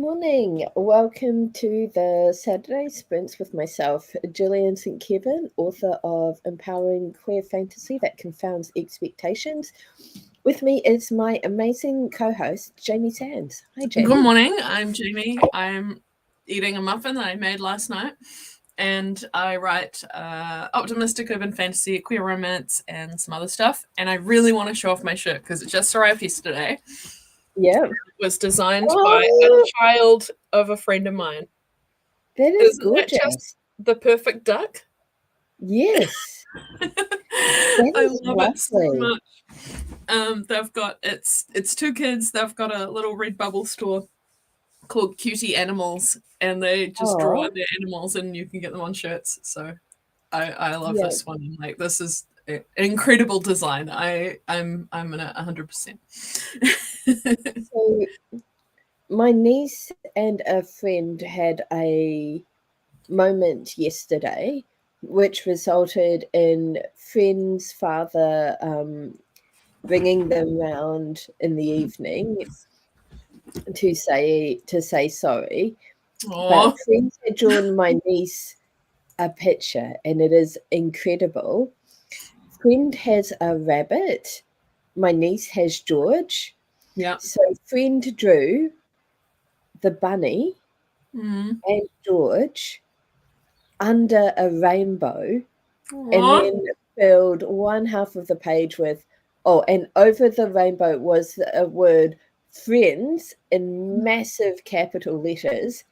morning. Welcome to the Saturday Sprints with myself, Gillian St. Kevin, author of Empowering Queer Fantasy That Confounds Expectations. With me is my amazing co-host, Jamie Sands. Hi, Jamie. Good morning. I'm Jamie. I'm eating a muffin that I made last night, and I write optimistic urban fantasy, queer romance, and some other stuff. And I really want to show off my shirt because it just arrived yesterday. Yeah. It was designed by a child of a friend of mine. That is Isn't gorgeous. that just the perfect duck? Yes. I love it so much. They've got it's two kids. They've got a little Redbubble store called Cutie Animals, and they just draw their animals, and you can get them on shirts. So I love this one. Like, this is an incredible design. I'm in it 100%. So my niece and a friend had a moment yesterday which resulted in friend's father bringing them round in the evening to say sorry. Aww. But friends had drawn my niece a picture, and it is incredible. Friend has a rabbit. My niece has George. Yeah. So friend drew the bunny and George under a rainbow. Aww. And then filled one half of the page with, and over the rainbow was a word friends in massive capital letters.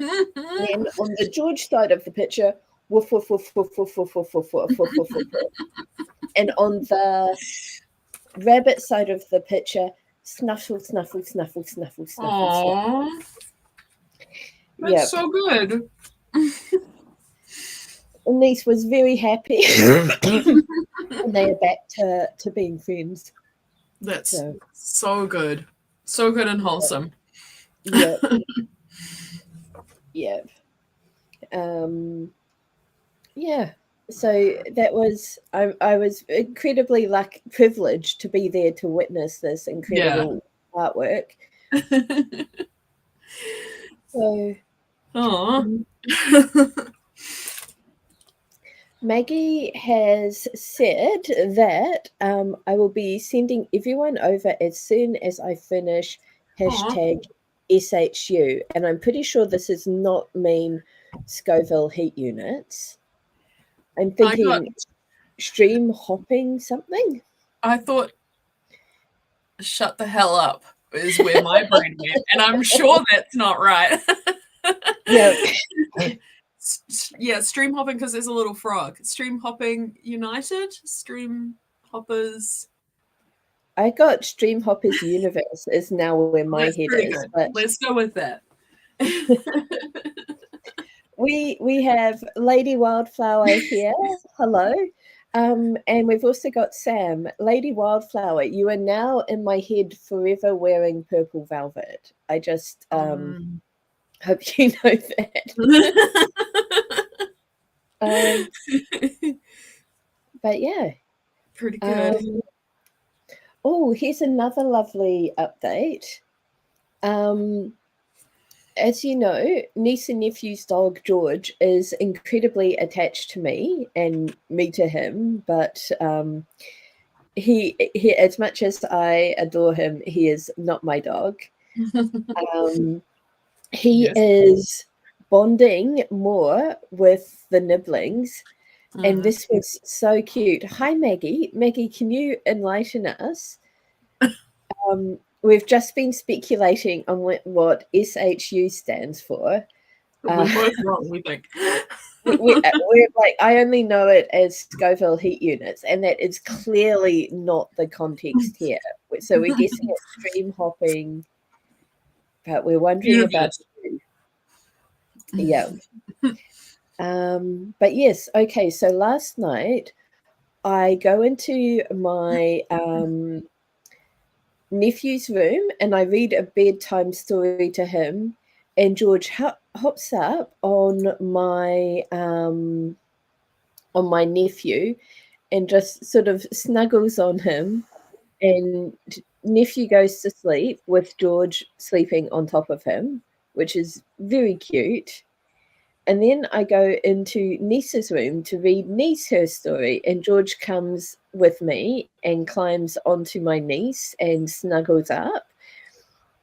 And then on the George side of the picture, woof, woof, woof, woof, woof, woof, woof, woof, woof, woof, woof, woof. And on the rabbit side of the picture, snuffle, snuffle, snuffle, snuffle, snuffle, snuffle. That's so good. Niece was very happy. And they are back to being friends. That's so good. So good and wholesome. Yep. Yep. Yeah. So that was, I was incredibly privileged to be there to witness this incredible artwork. So, Maggie has said that I will be sending everyone over as soon as I finish #SHU. And I'm pretty sure this does not mean Scoville heat units. I'm thinking stream hopping something. I thought shut the hell up is where my brain went. And I'm sure that's not right. Yeah, stream hopping because there's a little frog. Stream hopping united? Stream hoppers. I got Stream Hoppers Universe is now where my head is. But let's go with that. We have Lady Wildflower here. Hello. And we've also got Sam. Lady Wildflower, you are now in my head forever wearing purple velvet. I just hope you know that. But yeah. Pretty good. Here's another lovely update. As you know, niece and nephew's dog George is incredibly attached to me and me to him, but he as much as I adore him, he is not my dog. He is bonding more with the nibblings, and this was so cute. Hi, Maggie. Maggie, can you enlighten us? We've just been speculating on what SHU stands for. We're both wrong, we think. We're like, I only know it as Scoville heat units, and that is clearly not the context here. So we're guessing it's stream hopping, but we're wondering about you. Yeah. But yes, okay. So last night I go into my nephew's room and I read a bedtime story to him, and George hops up on my nephew and just sort of snuggles on him, and nephew goes to sleep with George sleeping on top of him, which is very cute. And then I go into Niece's room to read Niece her story, and George comes with me and climbs onto my niece and snuggles up.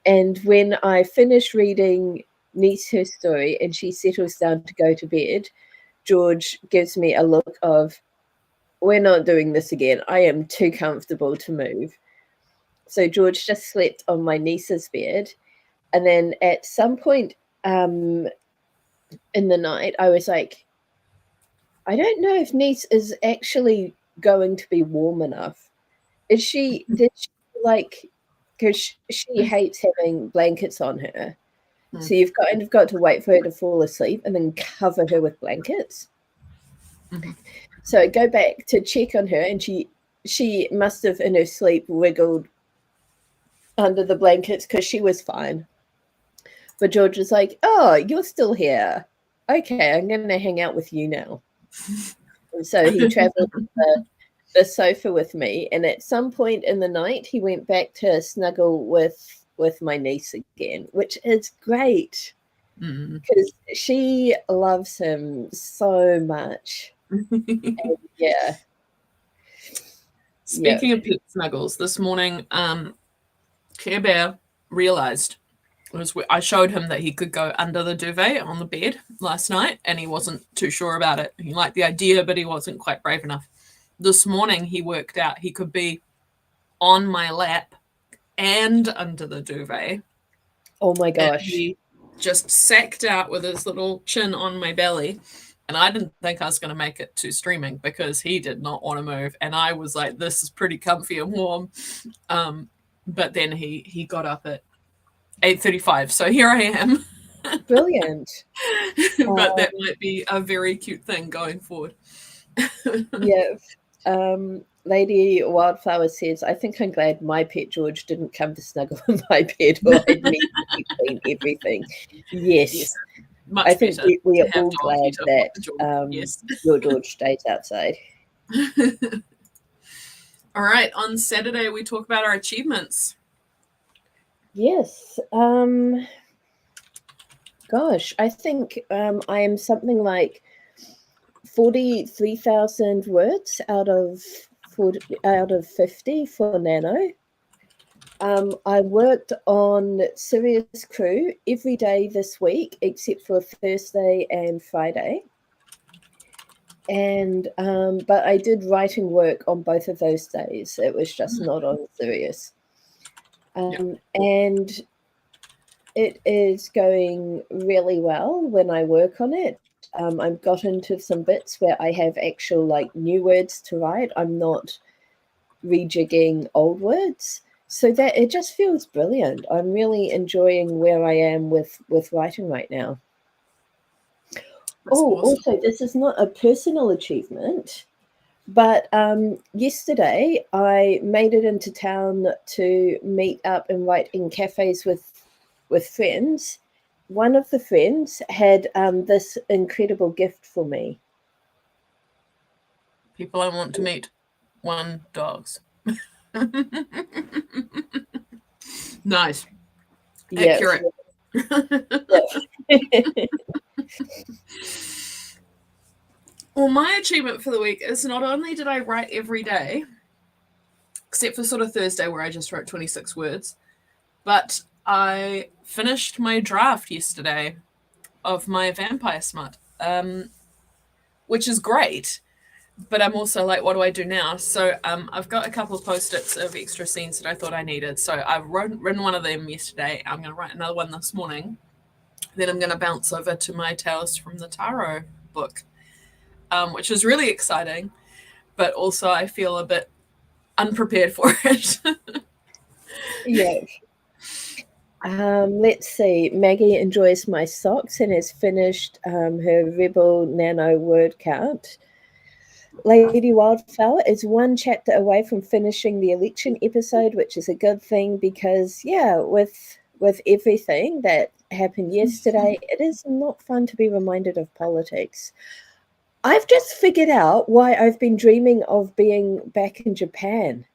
And when I finish reading Niece her story and she settles down to go to bed, George gives me a look of, we're not doing this again. I am too comfortable to move. So George just slept on my niece's bed. And then at some point in the night, I was like, I don't know if niece is actually going to be warm enough. Did she like, because she hates having blankets on her. So you've got to wait for her to fall asleep and then cover her with blankets. So I go back to check on her, and she must have in her sleep wiggled under the blankets because she was fine. But George was like, oh, you're still here. Okay, I'm going to hang out with you now. And so he traveled the sofa with me. And at some point in the night, he went back to snuggle with my niece again, which is great because she loves him so much. And yeah. Speaking of pet snuggles, this morning, Care Bear realized I showed him that he could go under the duvet on the bed last night, and he wasn't too sure about it. He liked the idea, but he wasn't quite brave enough. This morning, he worked out he could be on my lap and under the duvet. Oh my gosh. And he just sacked out with his little chin on my belly. And I didn't think I was going to make it to streaming because he did not want to move. And I was like, this is pretty comfy and warm. But then he got up at 8:35. So here I am. Brilliant. But that might be a very cute thing going forward. Yeah. Lady Wildflower says, I think I'm glad my pet George didn't come to snuggle in my bed, or I'd need to clean everything. Yes. Much I think we are all glad that your George stays outside. All right. On Saturday, we talk about our achievements. Yes. Gosh, I think I am something like 43,000 words out of 50 for Nano. I worked on Sirius Crew every day this week except for Thursday and Friday. And but I did writing work on both of those days. It was just not on Sirius. And it is going really well when I work on it. I've got into some bits where I have actual like new words to write. I'm not rejigging old words. So that it just feels brilliant. I'm really enjoying where I am with writing right now. Awesome. Also, this is not a personal achievement, but yesterday I made it into town to meet up and write in cafes with friends. One of the friends had this incredible gift for me. People I want to meet. 1 dogs. Nice. Yeah. Accurate. Well, my achievement for the week is not only did I write every day, except for sort of Thursday where I just wrote 26 words, but I finished my draft yesterday of my vampire smut, which is great. But I'm also like, what do I do now? So I've got a couple of post-its of extra scenes that I thought I needed. So I've written one of them yesterday. I'm going to write another one this morning. Then I'm going to bounce over to my Tales from the Tarot book, which is really exciting. But also I feel a bit unprepared for it. Yeah. Let's see. Maggie enjoys my socks and has finished her Rebel Nano word count. Lady Wildflower is 1 chapter away from finishing the election episode, which is a good thing because, yeah, with everything that happened yesterday, it is not fun to be reminded of politics. I've just figured out why I've been dreaming of being back in Japan.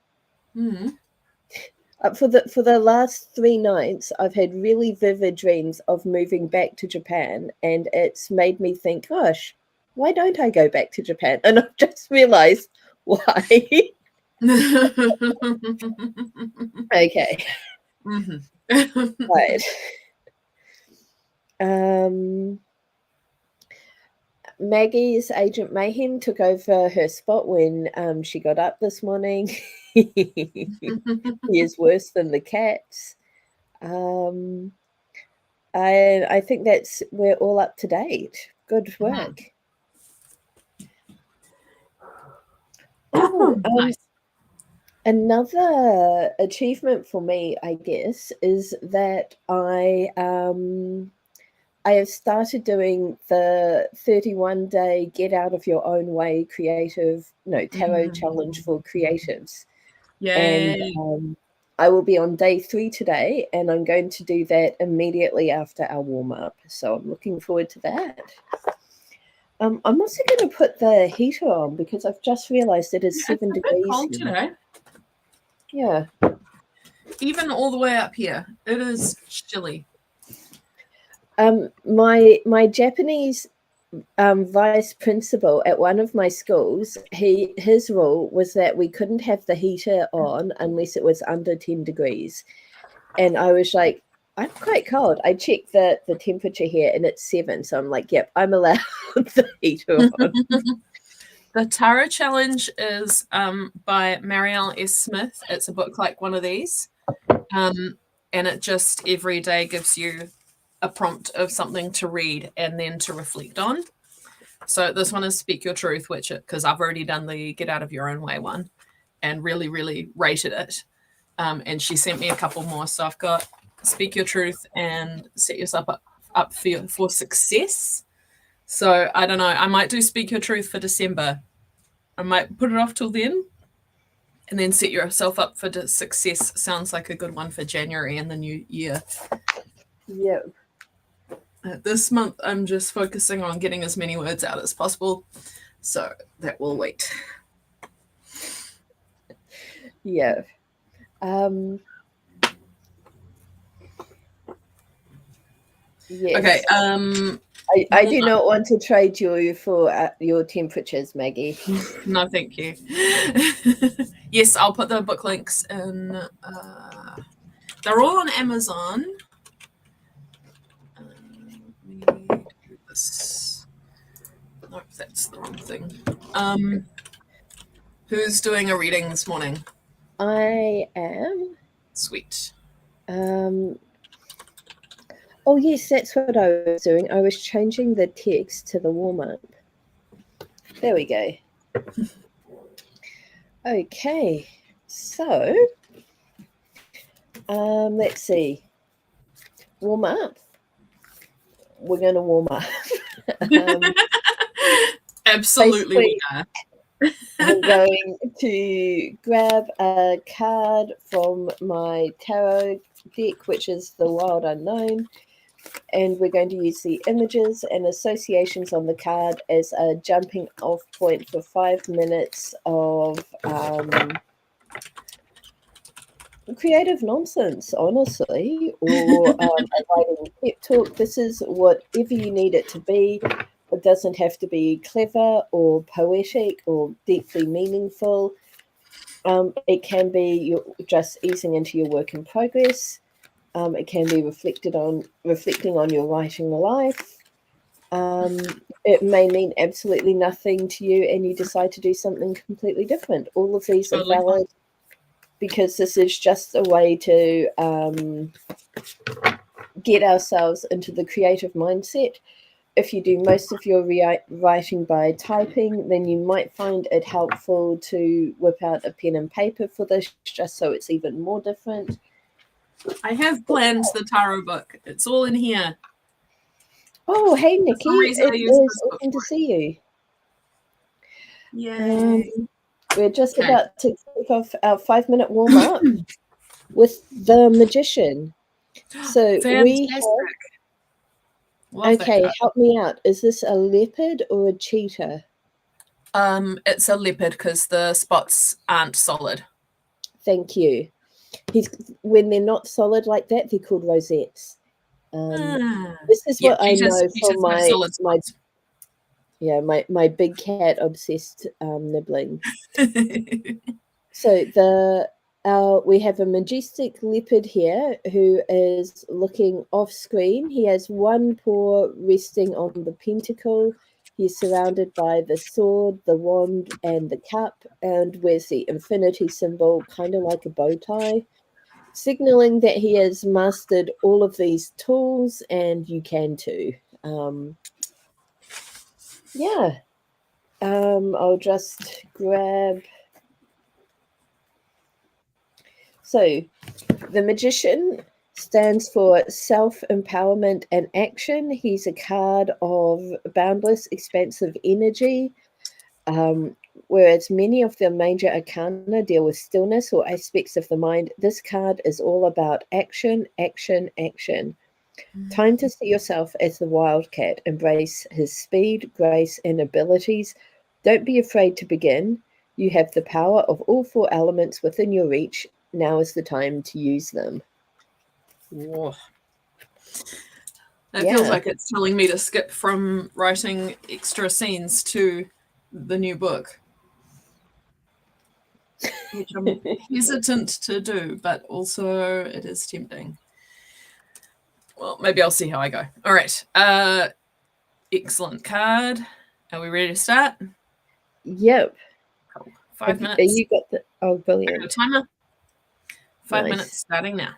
For the last 3 nights, I've had really vivid dreams of moving back to Japan, and it's made me think, gosh, why don't I go back to Japan? And I've just realized why. Okay. Right. Maggie's Agent Mayhem took over her spot when she got up this morning. He is worse than the cats. I think we're all up to date. Good work. Nice. Another achievement for me, I guess, is that I have started doing the 31-day Get Out of Your Own Way tarot challenge for creatives. Yay. And I will be on day 3 today, and I'm going to do that immediately after our warm-up. So I'm looking forward to that. I'm also going to put the heater on because I've just realized it is 7 degrees. It's a bit cold today. Yeah. Even all the way up here, it is chilly. My Japanese vice principal at one of my schools, his rule was that we couldn't have the heater on unless it was under 10 degrees. And I was like, I'm quite cold. I checked the temperature here and it's 7. So I'm like, yep, I'm allowed the heater on. The Tarot Challenge is by Marielle S. Smith. It's a book like one of these. And it just every day gives you a prompt of something to read and then to reflect on. So this one is Speak Your Truth, because I've already done the Get Out of Your Own Way one and really, really rated it. And she sent me a couple more. So I've got Speak Your Truth and Set Yourself up for Success. So I don't know. I might do Speak Your Truth for December. I might put it off till then. And then Set Yourself Up for Success sounds like a good one for January and the new year. Yeah. This month, I'm just focusing on getting as many words out as possible. So that will wait. Yeah. Yes. Okay. I do not want to trade you for your temperatures, Maggie. No, thank you. Yes, I'll put the book links in. They're all on Amazon. Let me do this. Nope, that's the wrong thing. Who's doing a reading this morning? I am. Sweet. Oh, yes, that's what I was doing. I was changing the text to the warm-up. There we go. Okay, so let's see. Warm up. We're going to warm up. Absolutely, we are. I'm going to grab a card from my tarot deck, which is the Wild Unknown, and we're going to use the images and associations on the card as a jumping off point for 5 minutes of creative nonsense, honestly, or a writing pep talk. This is whatever you need it to be. It doesn't have to be clever or poetic or deeply meaningful. It can be you're just easing into your work in progress. It can be reflecting on your writing life. It may mean absolutely nothing to you and you decide to do something completely different. All of these are valid because this is just a way to get ourselves into the creative mindset. If you do most of your writing by typing, then you might find it helpful to whip out a pen and paper for this, just so it's even more different. I have planned the tarot book. It's all in here. Oh, hey, Nikki. It is awesome to see you. Yay. We're just about to kick off our 5-minute warm-up with the Magician. So fantastic. We have... Okay, help me out. Is this a leopard or a cheetah? It's a leopard because the spots aren't solid. Thank you. when they're not solid like that, they're called rosettes. This is what I know from my big cat obsessed nibbling. So we have a majestic leopard here who is looking off screen. He has one paw resting on the pentacle. He's surrounded by the sword, the wand, and the cup, and wears the infinity symbol, kind of like a bow tie, signaling that he has mastered all of these tools, and you can too. I'll just grab. So, the magician stands for self-empowerment and action. He's a card of boundless, expansive energy. Whereas many of the major arcana deal with stillness or aspects of the mind, this card is all about action, action, action. Time to see yourself as the wildcat. Embrace his speed, grace, and abilities. Don't be afraid to begin. You have the power of all 4 elements within your reach. Now is the time to use them. Whoa. It feels like it's telling me to skip from writing extra scenes to the new book, which I'm hesitant to do, but also it is tempting. Well, maybe I'll see how I go. All right. Excellent card. Are we ready to start? Yep. Cool. 5 minutes. You got the... Oh, brilliant. I got a timer. 5 minutes starting now.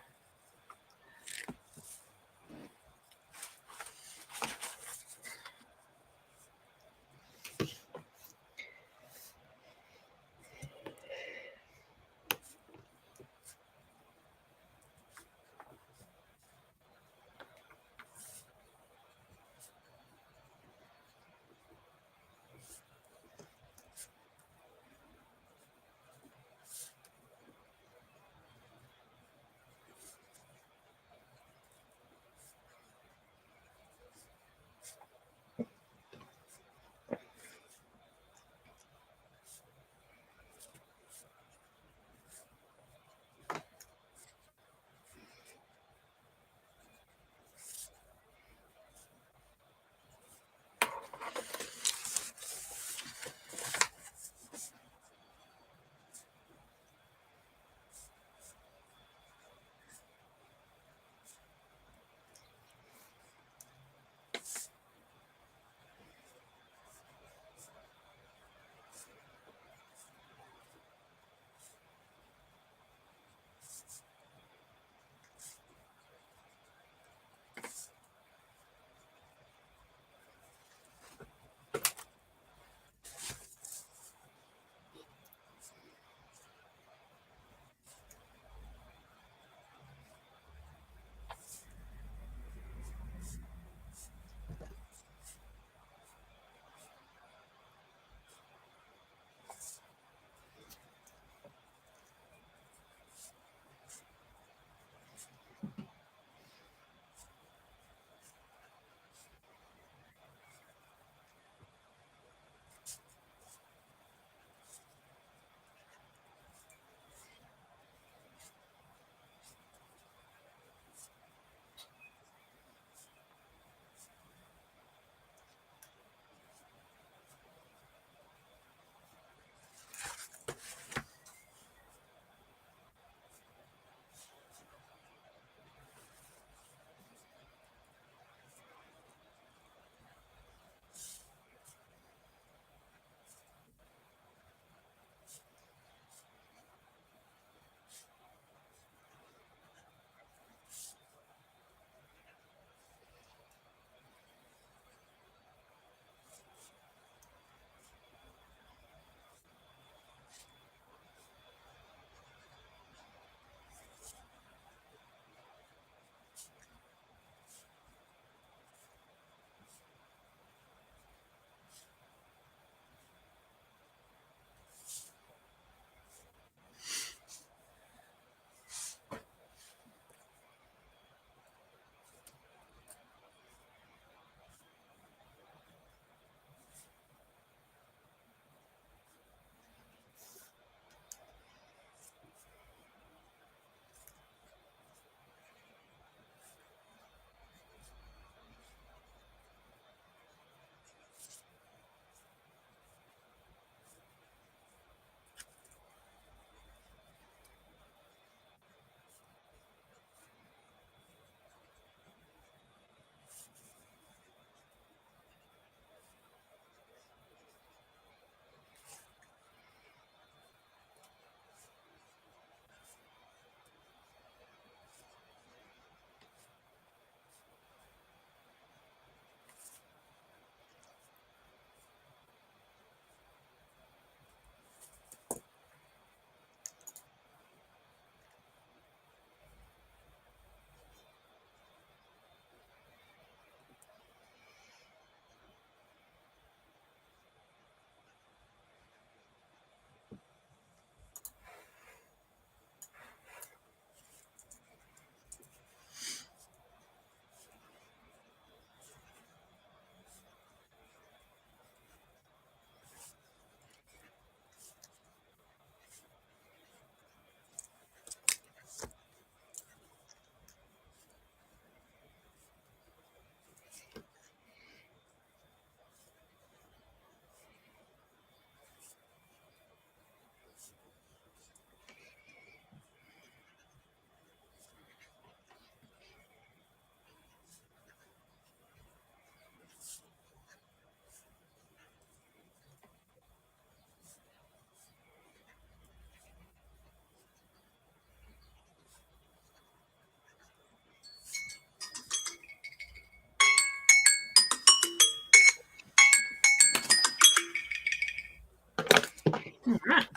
All right.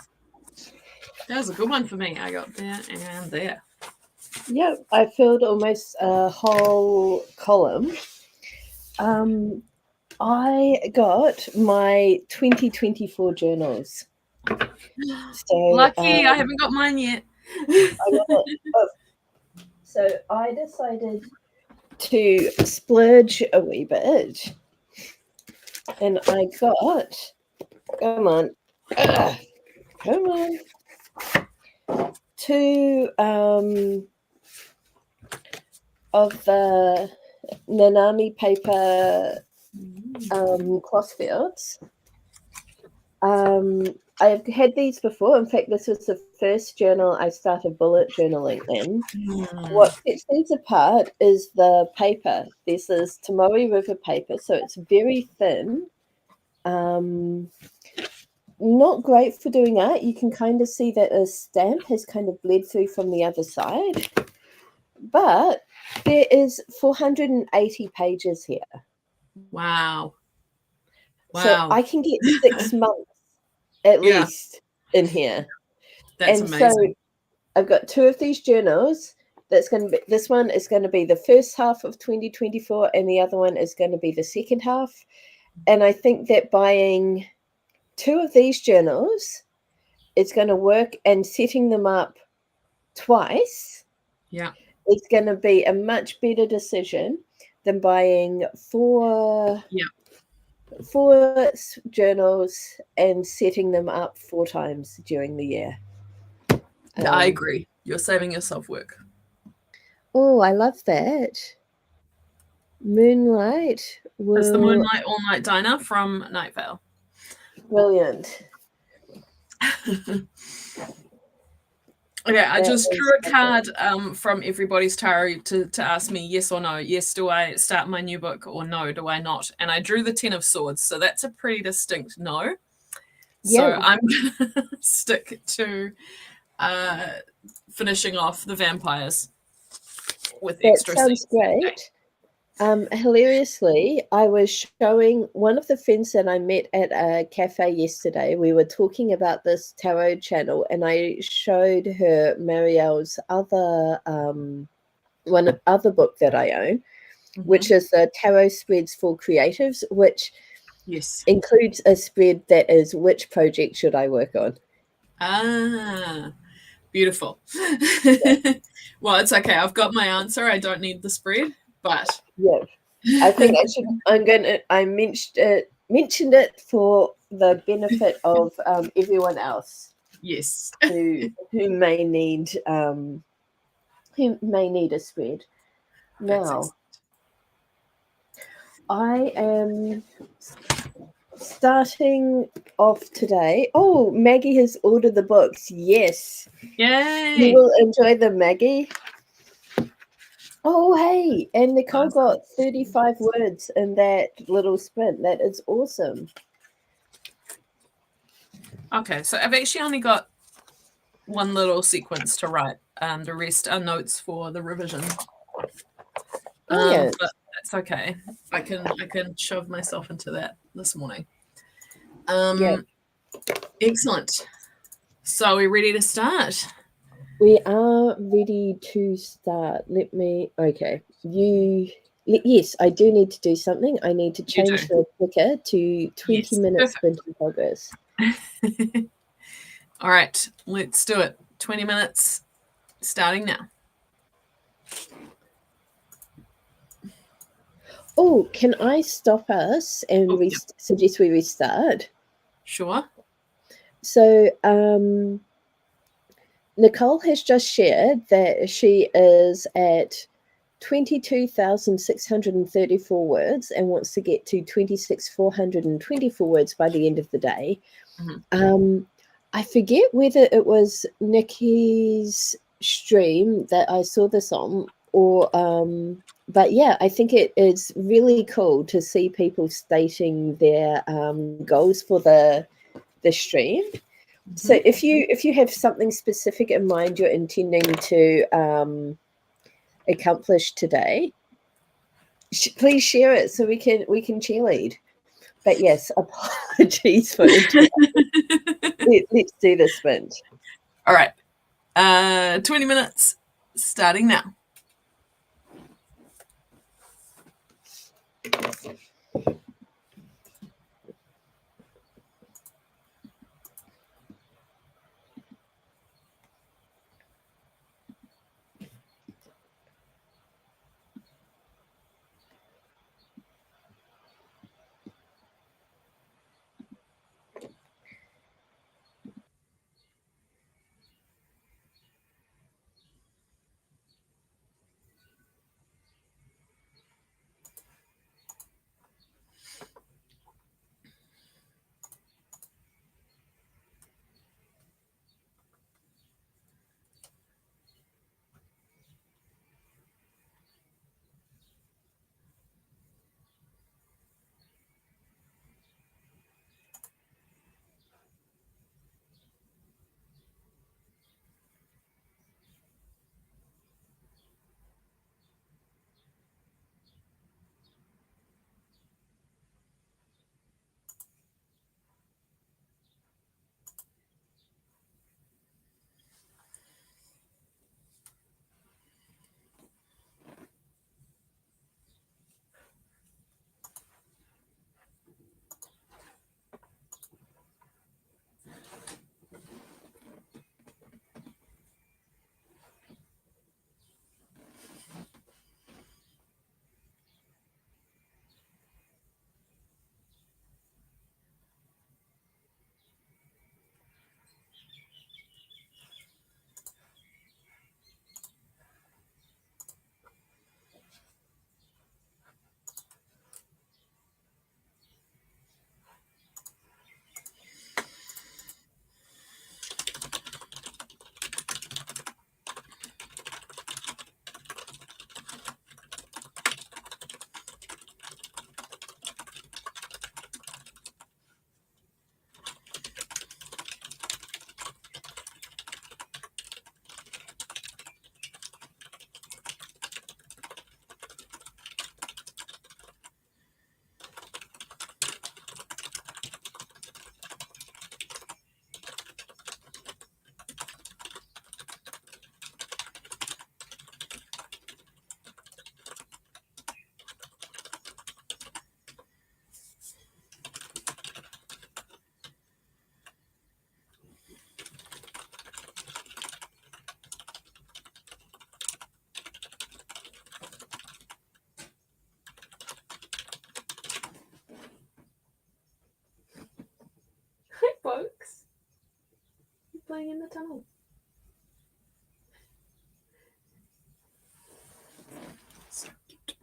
That was a good one for me. I got there and there. Yep, I filled almost a whole column. I got my 2024 journals. So Lucky, I haven't got mine yet. So I decided to splurge a wee bit, and I got, come on, two of the Nanami paper crossfields. I've had these before. In fact, this was the first journal I started bullet journaling in. What sets these apart is the paper. This is Tamori River paper, so it's very thin. Not great for doing art. You can kind of see that a stamp has kind of bled through from the other side. But there is 480 pages here. Wow. So I can get 6 months at least in here. That's amazing. So I've got 2 of these journals. That's going to be, this one is going to be the first half of 2024, and the other one is going to be the second half. And I think that buying 2 of these journals is going to work, and setting them up twice, it's going to be a much better decision than buying 4 journals and setting them up 4 times during the year. I agree. You're saving yourself work. Oh, I love that. Moonlight. It's the Moonlight All Night Diner from Night Vale. Brilliant. Okay, I just drew a card from everybody's tarot to ask me yes or no. Yes, do I start my new book, or no, do I not? And I drew the 10 of Swords, so that's a pretty distinct no. So I'm going to stick to finishing off the vampires with extra scenes. That sounds great. Hilariously, I was showing one of the friends that I met at a cafe yesterday. We were talking about this tarot channel, and I showed her Marielle's other book that I own, which is the Tarot Spreads for Creatives, which includes a spread that is which project should I work on. Ah, beautiful. Well, it's okay. I've got my answer. I don't need the spread. But I think I mentioned it for the benefit of everyone else. Yes. who may need a spread. Now, I am starting off today. Oh, Maggie has ordered the books. Yes. Yay. You will enjoy them, Maggie. Oh, hey, and Nicole got 35 words in that little sprint. That is awesome. Okay, so I've actually only got one little sequence to write. The rest are notes for the revision. But that's okay. I can shove myself into that this morning. Excellent. So are we ready to start? We are ready to start. Yes, I do need to do something. I need to change the clicker to 20 minutes sprint in progress. All right, let's do it. 20 minutes starting now. Oh, can I stop us and suggest we restart? Sure. So, Nicole has just shared that she is at 22,634 words and wants to get to 26,424 words by the end of the day. I forget whether it was Nikki's stream that I saw this on, or but yeah, I think it is really cool to see people stating their goals for the stream. So if you have something specific in mind you're intending to accomplish today, please share it so we can cheerlead. But yes, apologies for interrupting. Let's do this, Finch. All right. 20 minutes starting now. Hi, folks. You're playing in the tunnel. So cute.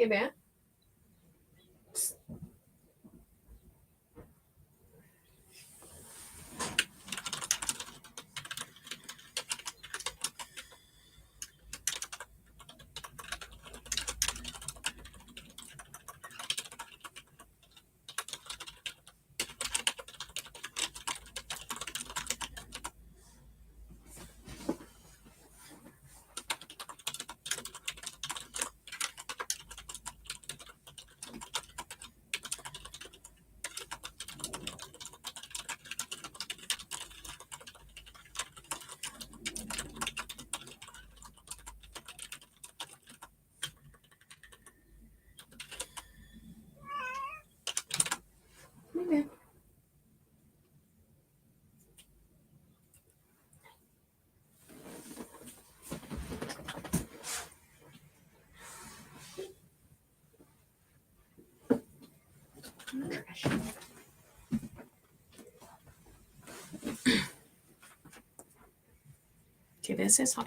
Hey, Bear. Okay. Okay, this is hi.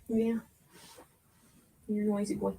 Yeah. You're a noisy boy.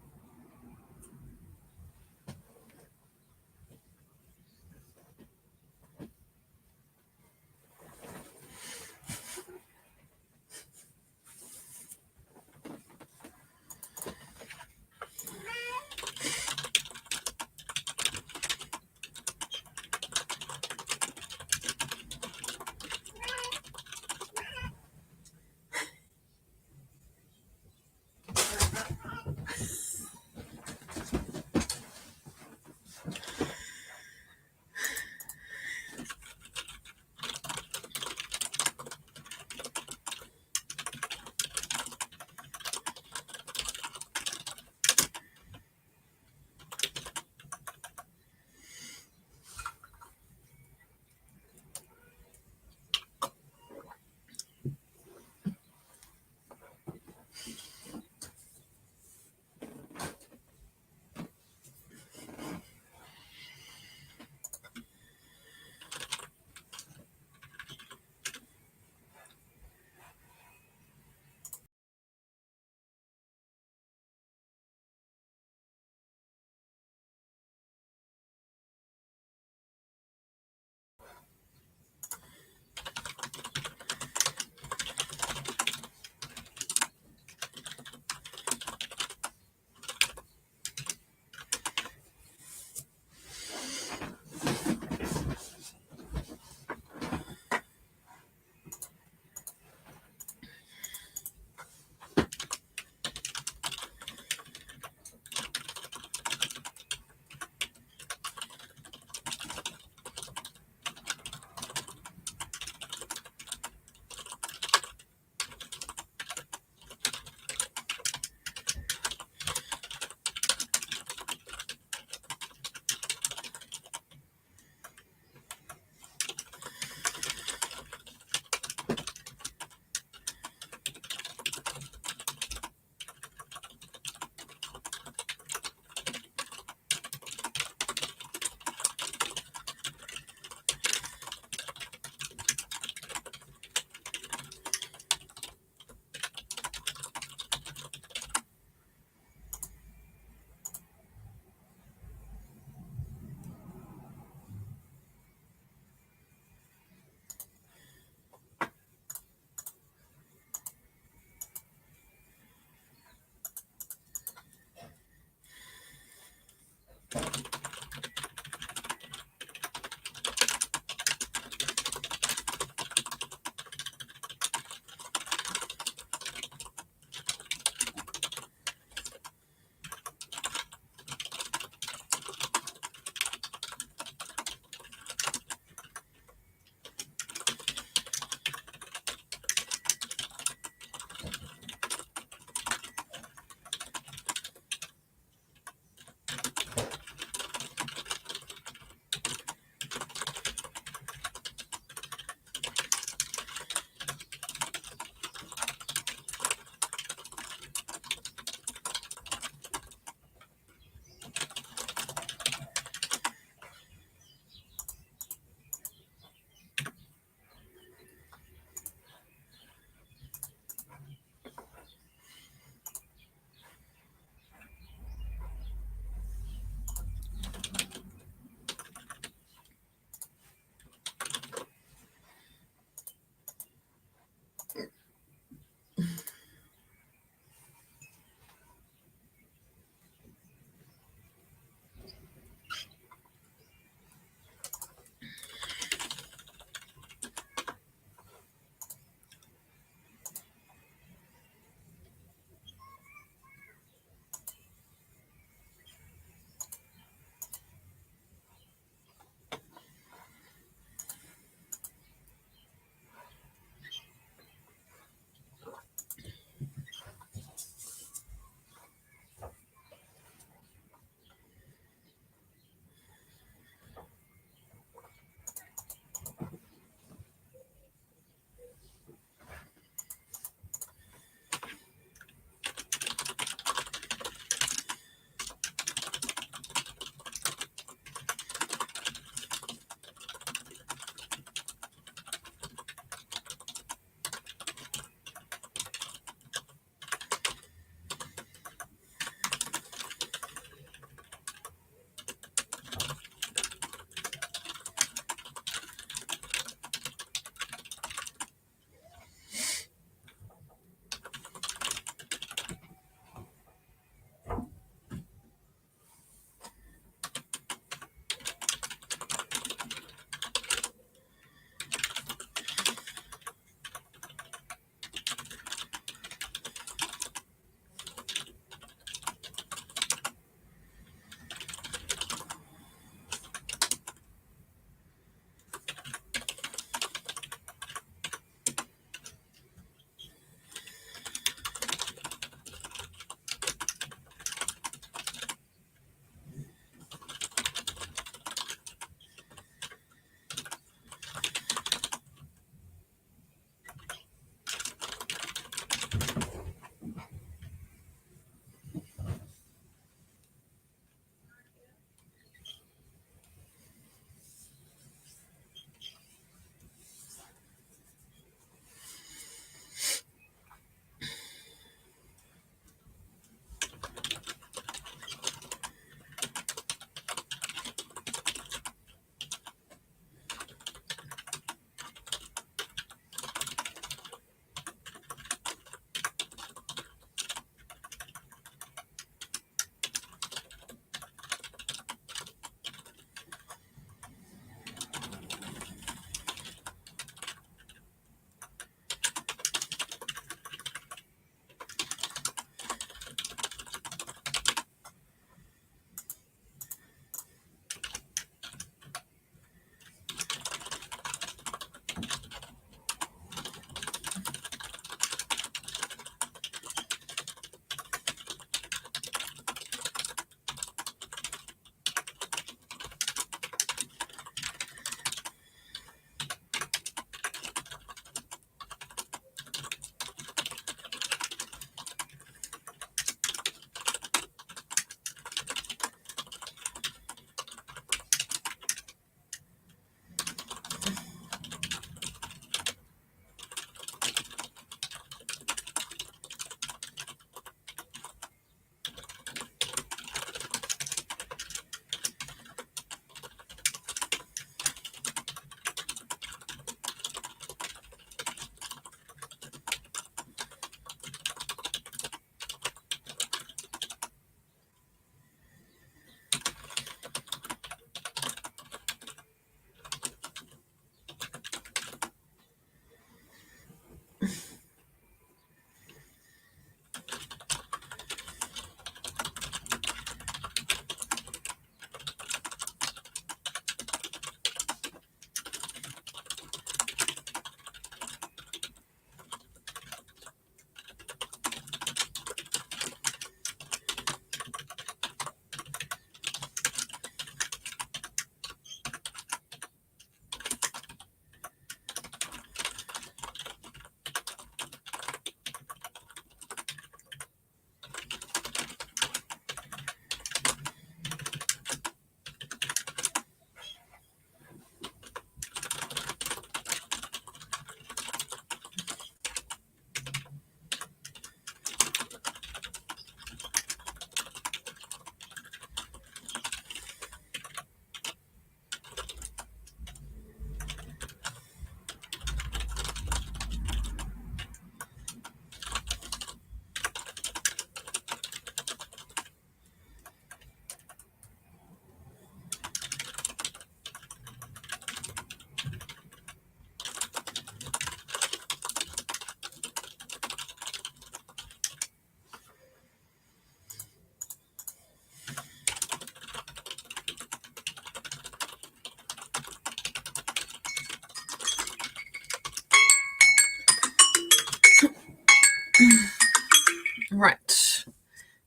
Right.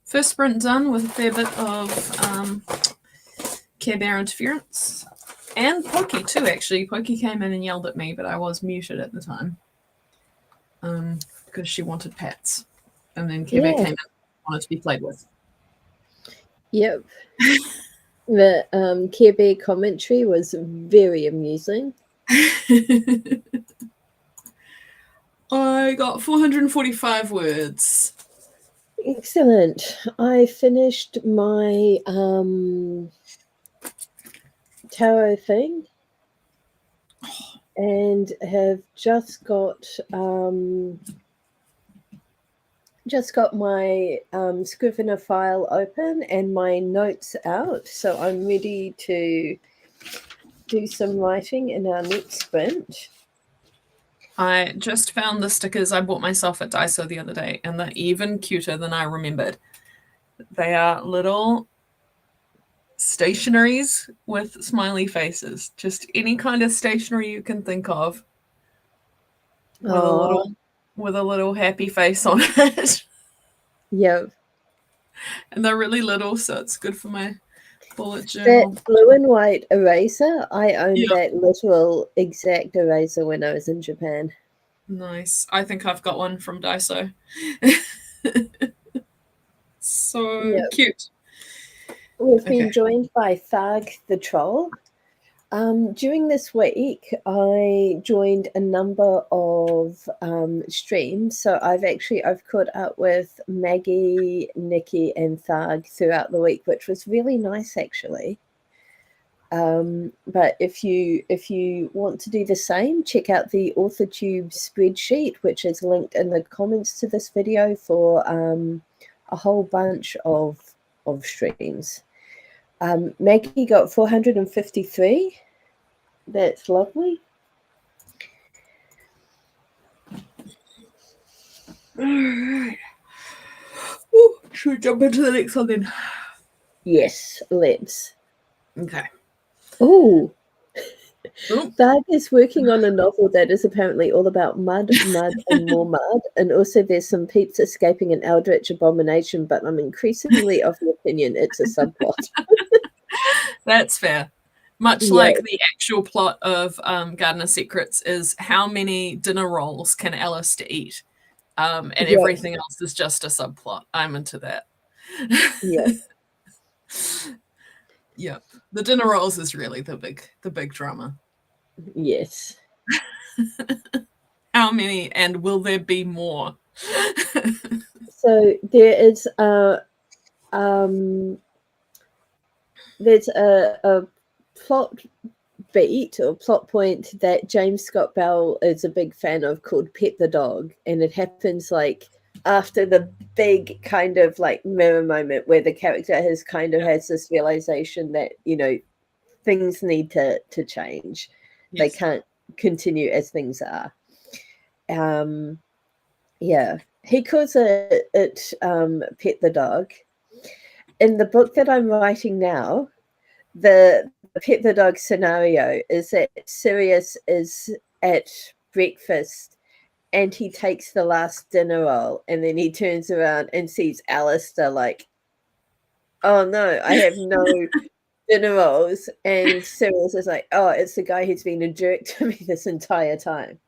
First sprint done with a fair bit of Care Bear interference. And Pokey too, actually. Pokey came in and yelled at me, but I was muted at the time. Because she wanted pets. And then Care Bear came in and wanted to be played with. Yep. The Care Bear commentary was very amusing. I got 445 words. Excellent. I finished my tarot thing and have just got my Scrivener file open and my notes out, so I'm ready to do some writing in our next sprint. I just found the stickers I bought myself at Daiso the other day, and they're even cuter than I remembered. They are little stationaries with smiley faces. Just any kind of stationery you can think of with a little happy face on it. Yep. And they're really little, so it's good for my bullet journal. That blue and white eraser, I owned that literal exact eraser when I was in Japan. Nice. I think I've got one from Daiso. So cute. We've been joined by Tharg the Troll. During this week, I joined a number of streams. So I've caught up with Maggie, Nikki, and Tharg throughout the week, which was really nice, actually. But if you want to do the same, check out the AuthorTube spreadsheet, which is linked in the comments to this video for a whole bunch of streams. Maggie got 453. That's lovely. All right. Should we jump into the next one then? Yes, let's. Okay. Oh. Tharg is working on a novel that is apparently all about mud, and more mud. And also there's some peeps escaping an eldritch abomination, but I'm increasingly of the opinion it's a subplot. That's fair. Much like the actual plot of Gardener Secrets is how many dinner rolls can Alistair eat? And everything else is just a subplot. I'm into that. Yeah. Yep. The dinner rolls is really the big drama. Yes. How many, and will there be more? So there's a plot beat or plot point that James Scott Bell is a big fan of called Pet the Dog, and it happens like after the big kind of like mirror moment where the character has has this realization that things need to change. Yes. They can't continue as things are. He calls it Pet the Dog. In the book that I'm writing now, the Pet the Dog scenario is that Sirius is at breakfast and he takes the last dinner roll, and then he turns around and sees Alistair like, oh no, I have no dinner rolls. And Sirius is like, oh, it's the guy who's been a jerk to me this entire time.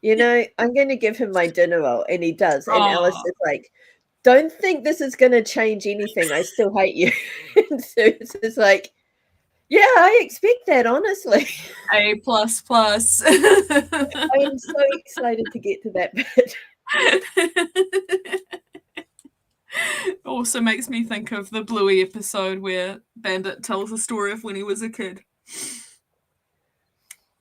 I'm going to give him my dinner roll. And he does. And Alistair's like, don't think this is going to change anything. I still hate you. And Sirius is like, yeah, I expect that, honestly. A++. I am so excited to get to that bit. Also makes me think of the Bluey episode where Bandit tells the story of when he was a kid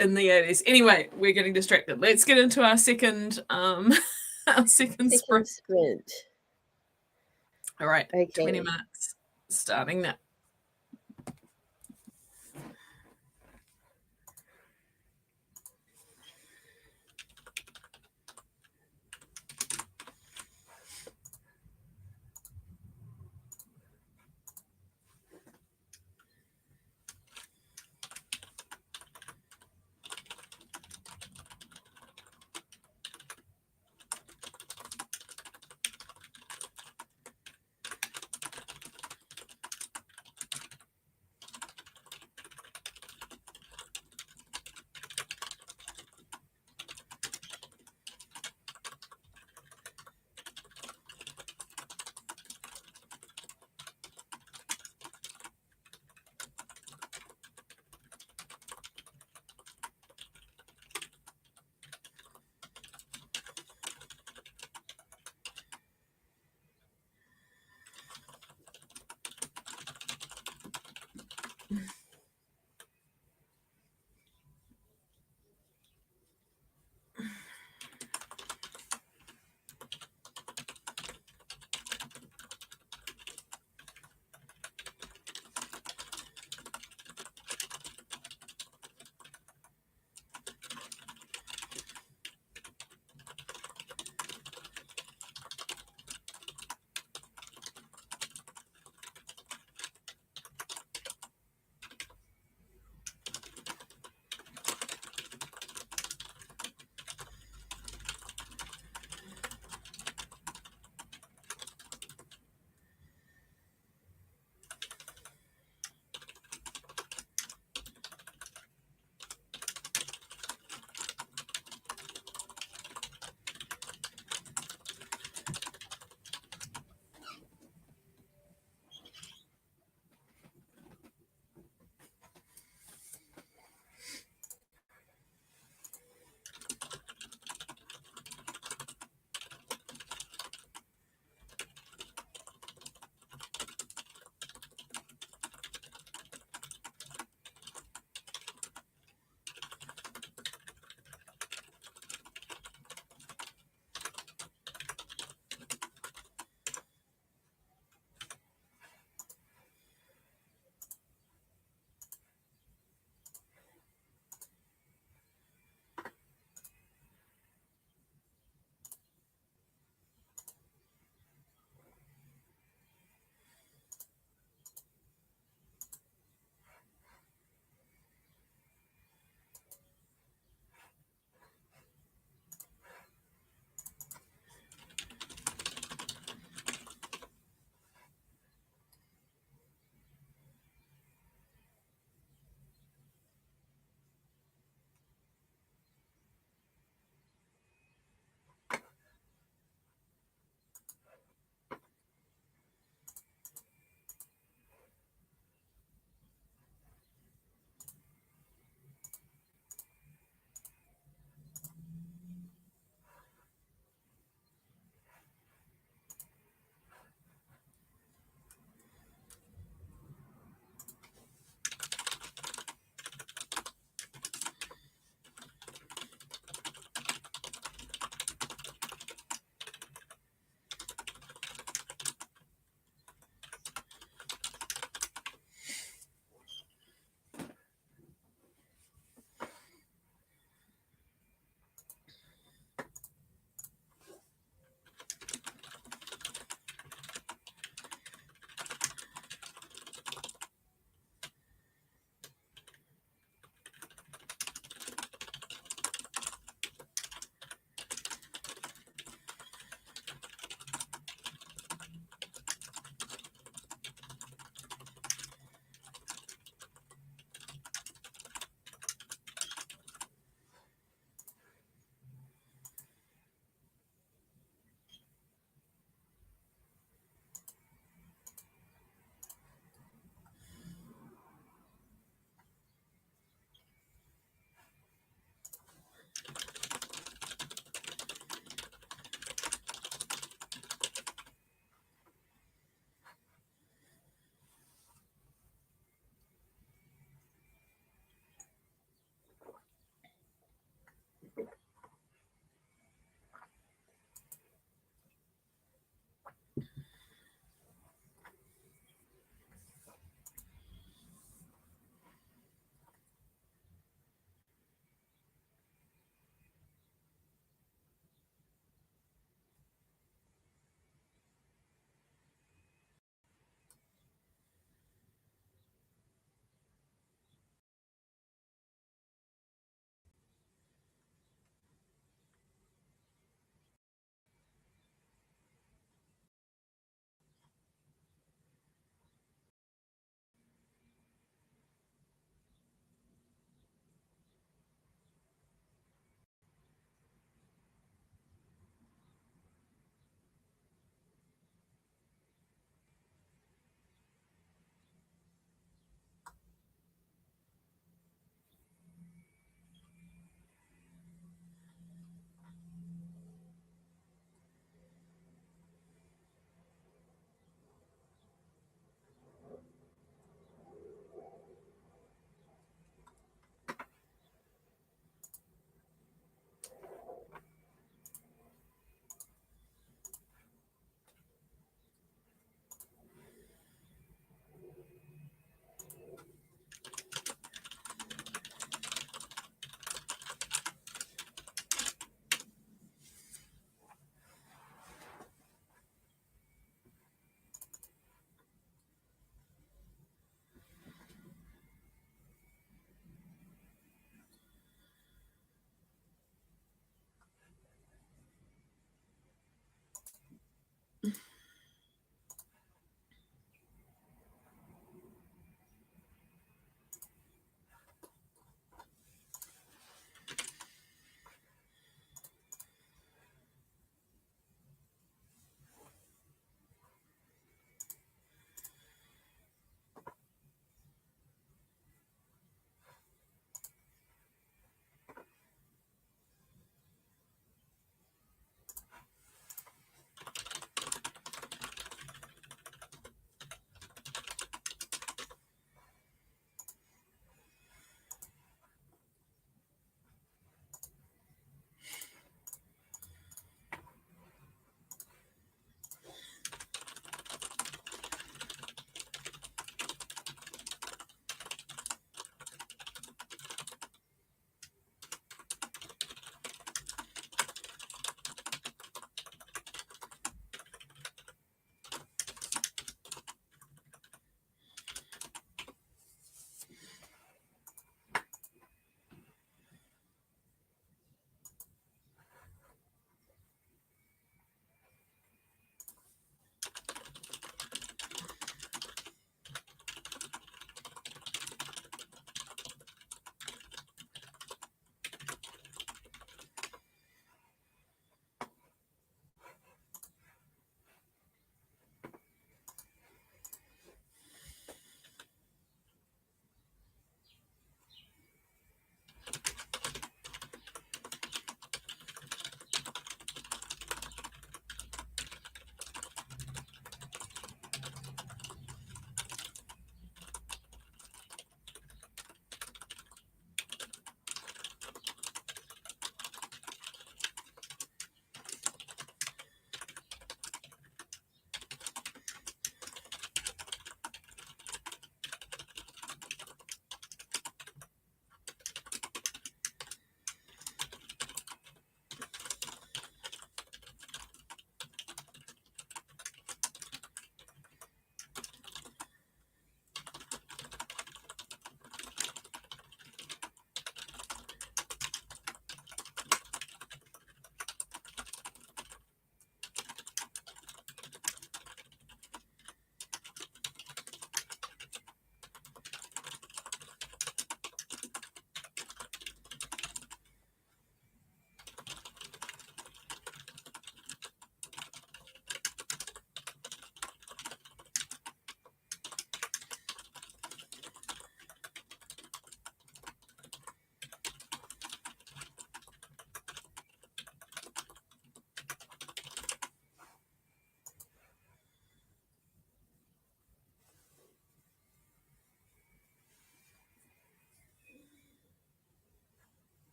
in the 80s. Anyway, we're getting distracted. Let's get into our second sprint. All right, okay. 20 minutes starting now.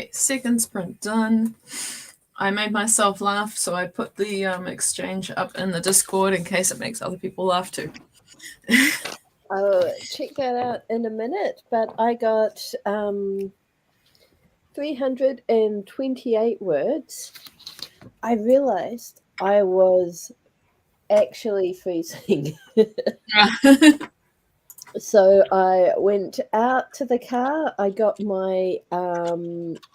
Okay, second sprint done. I made myself laugh, so I put the exchange up in the Discord in case it makes other people laugh too. I'll check that out in a minute, but I got 328 words. I realized I was actually freezing. So I went out to the car. I got my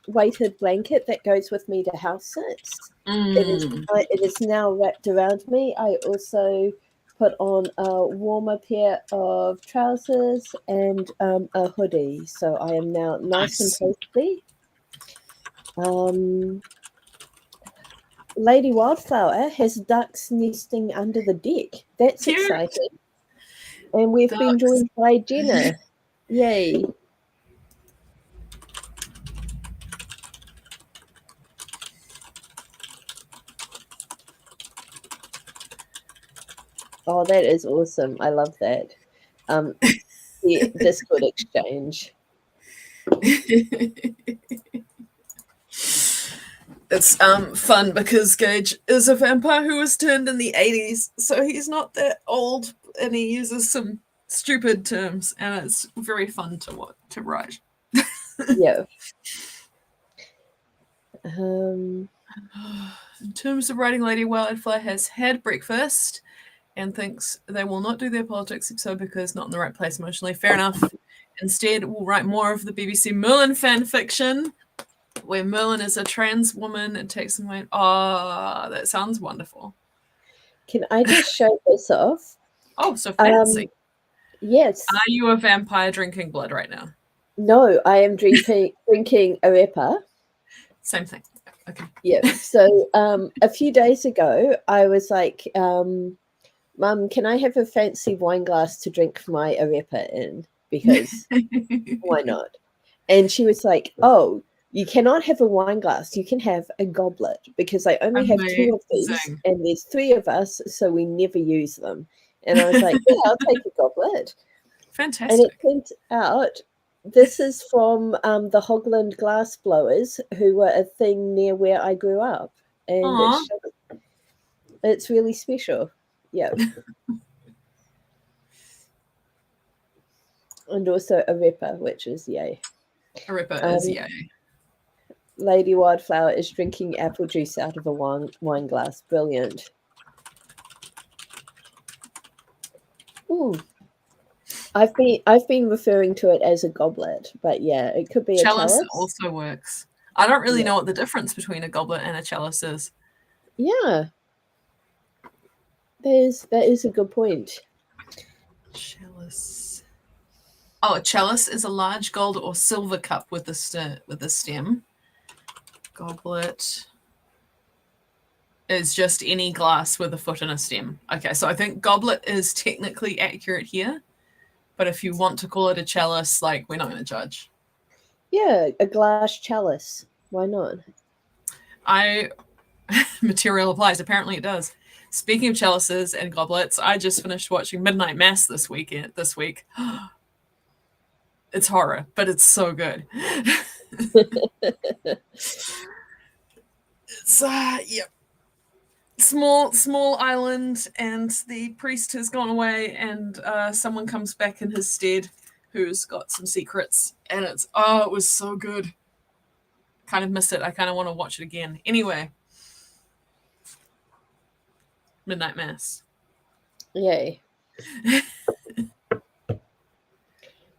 weighted blanket that goes with me to house sits. It is now wrapped around me. I also put on a warmer pair of trousers and a hoodie. So I am now nice and toasty. Lady Wildflower has ducks nesting under the deck. That's Cute. exciting. And we've been joined by Jenna. Yay. Oh, that is awesome. I love that. The Discord exchange. It's fun because Gage is a vampire who was turned in the 80s, so he's not that old, and he uses some stupid terms, and it's very fun to write. Yeah. In terms of writing, Lady Wildflower has had breakfast and thinks they will not do their politics episode because not in the right place emotionally. Fair enough. Instead, we'll write more of the BBC Merlin fan fiction, where Merlin is a trans woman and takes them away. Oh, that sounds wonderful. Can I just show this off? Oh, so fancy. Yes. Are you a vampire drinking blood right now? No, I am drinking arepa. Same thing. Okay. Yeah. So a few days ago, I was like, Mum, can I have a fancy wine glass to drink my arepa in? Because why not? And she was like, oh, you cannot have a wine glass. You can have a goblet because I only have 2 of these and there's 3 of us, so we never use them. And I was like, yeah, I'll take a goblet. Fantastic. And it turns out this is from the Hogland glass blowers, who were a thing near where I grew up. And it's really special. Yeah. And also arepa, which is yay. Arepa is yay. Lady Wildflower is drinking apple juice out of a wine glass. Brilliant. Ooh. I've been referring to it as a goblet, but yeah, it could be a chalice. Also works. I don't really know what the difference between a goblet and a chalice is. Yeah. That is a good point. Chalice. Oh, a chalice is a large gold or silver cup with a stem. Goblet is just any glass with a foot and a stem. Okay, so I think goblet is technically accurate here, but if you want to call it a chalice, like, we're not going to judge. Yeah, a glass chalice. Why not? Material applies. Apparently it does. Speaking of chalices and goblets, I just finished watching Midnight Mass this week. It's horror, but it's so good. It's small island, and the priest has gone away, and someone comes back in his stead who's got some secrets, and it was so good. Kind of miss it. I kind of want to watch it again. Anyway, Midnight Mass. Yay.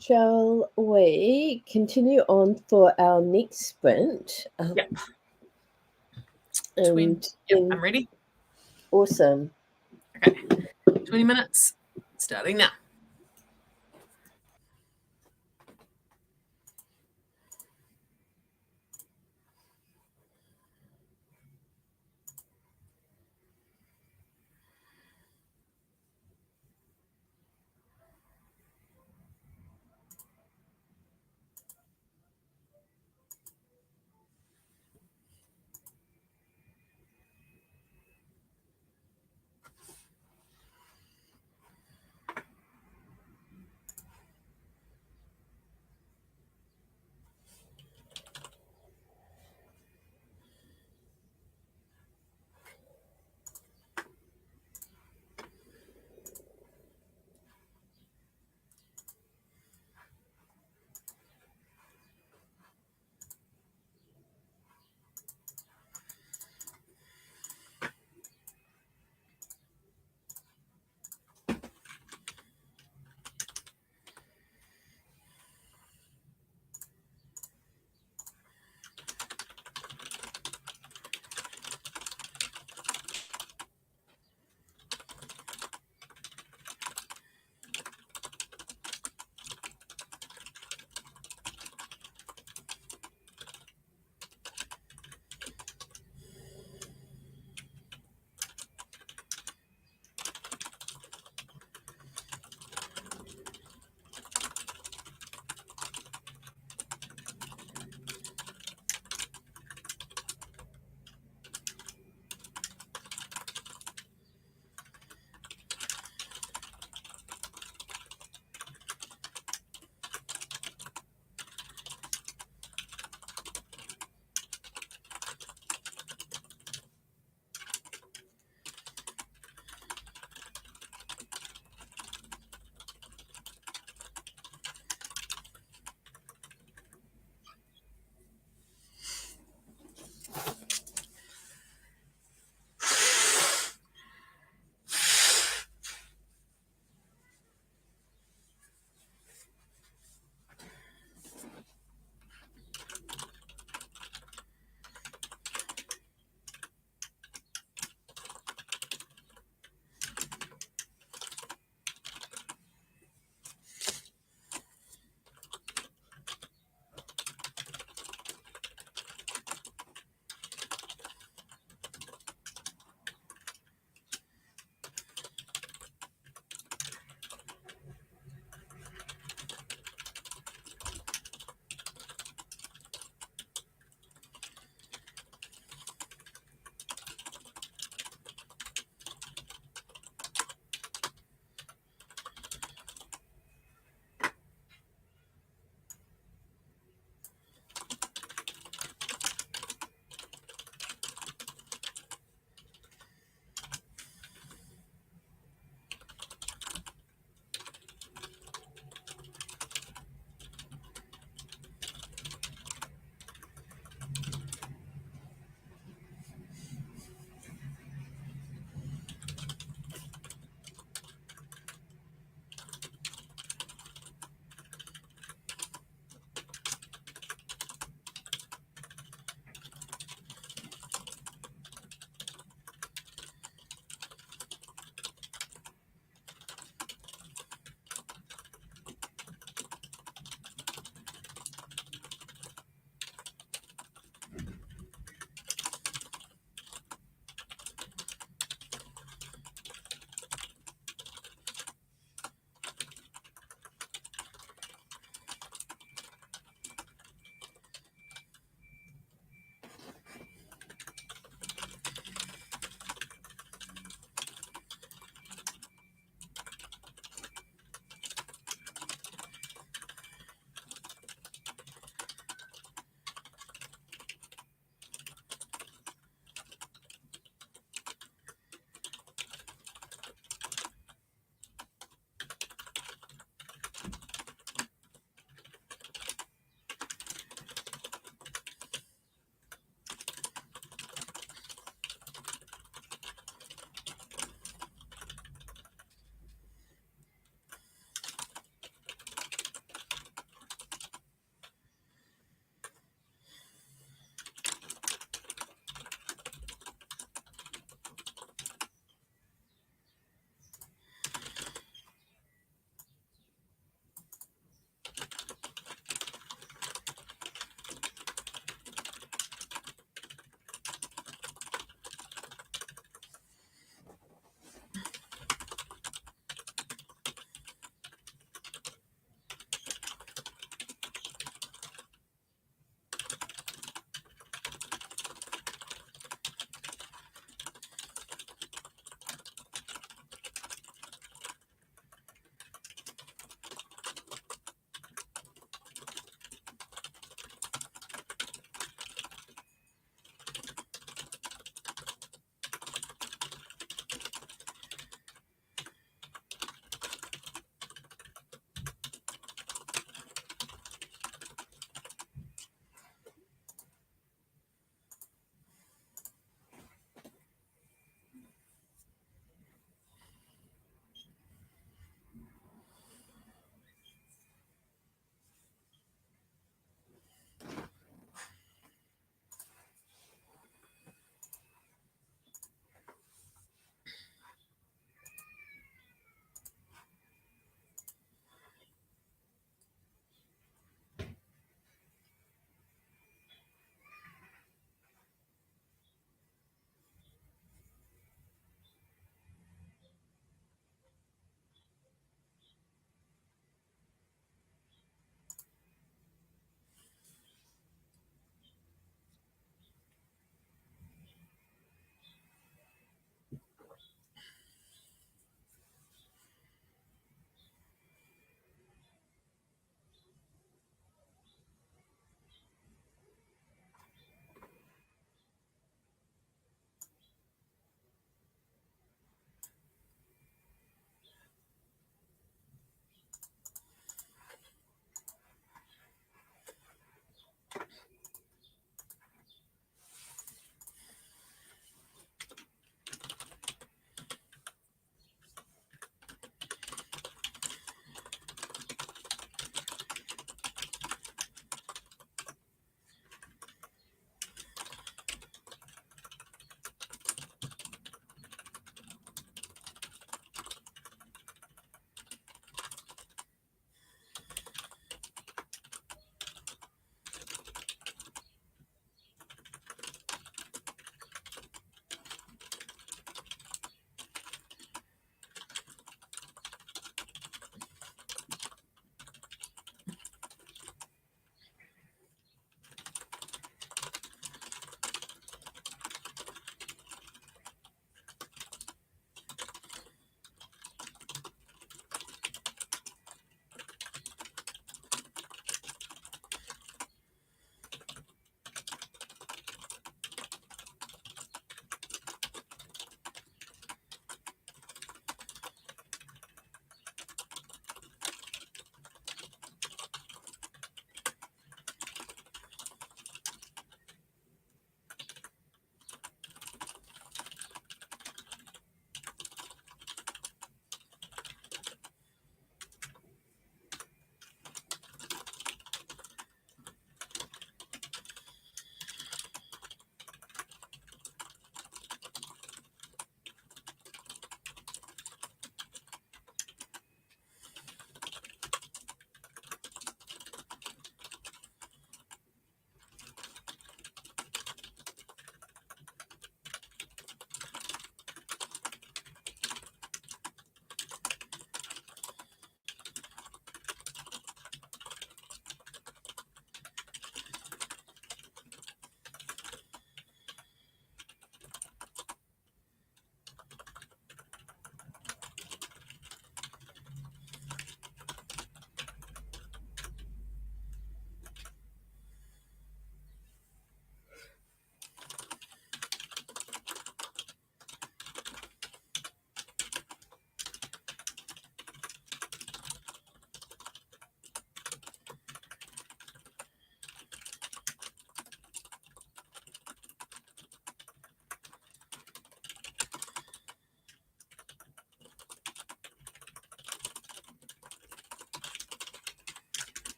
Shall we continue on for our next sprint? Yep. I'm ready. Awesome. Okay. 20 minutes. Starting now.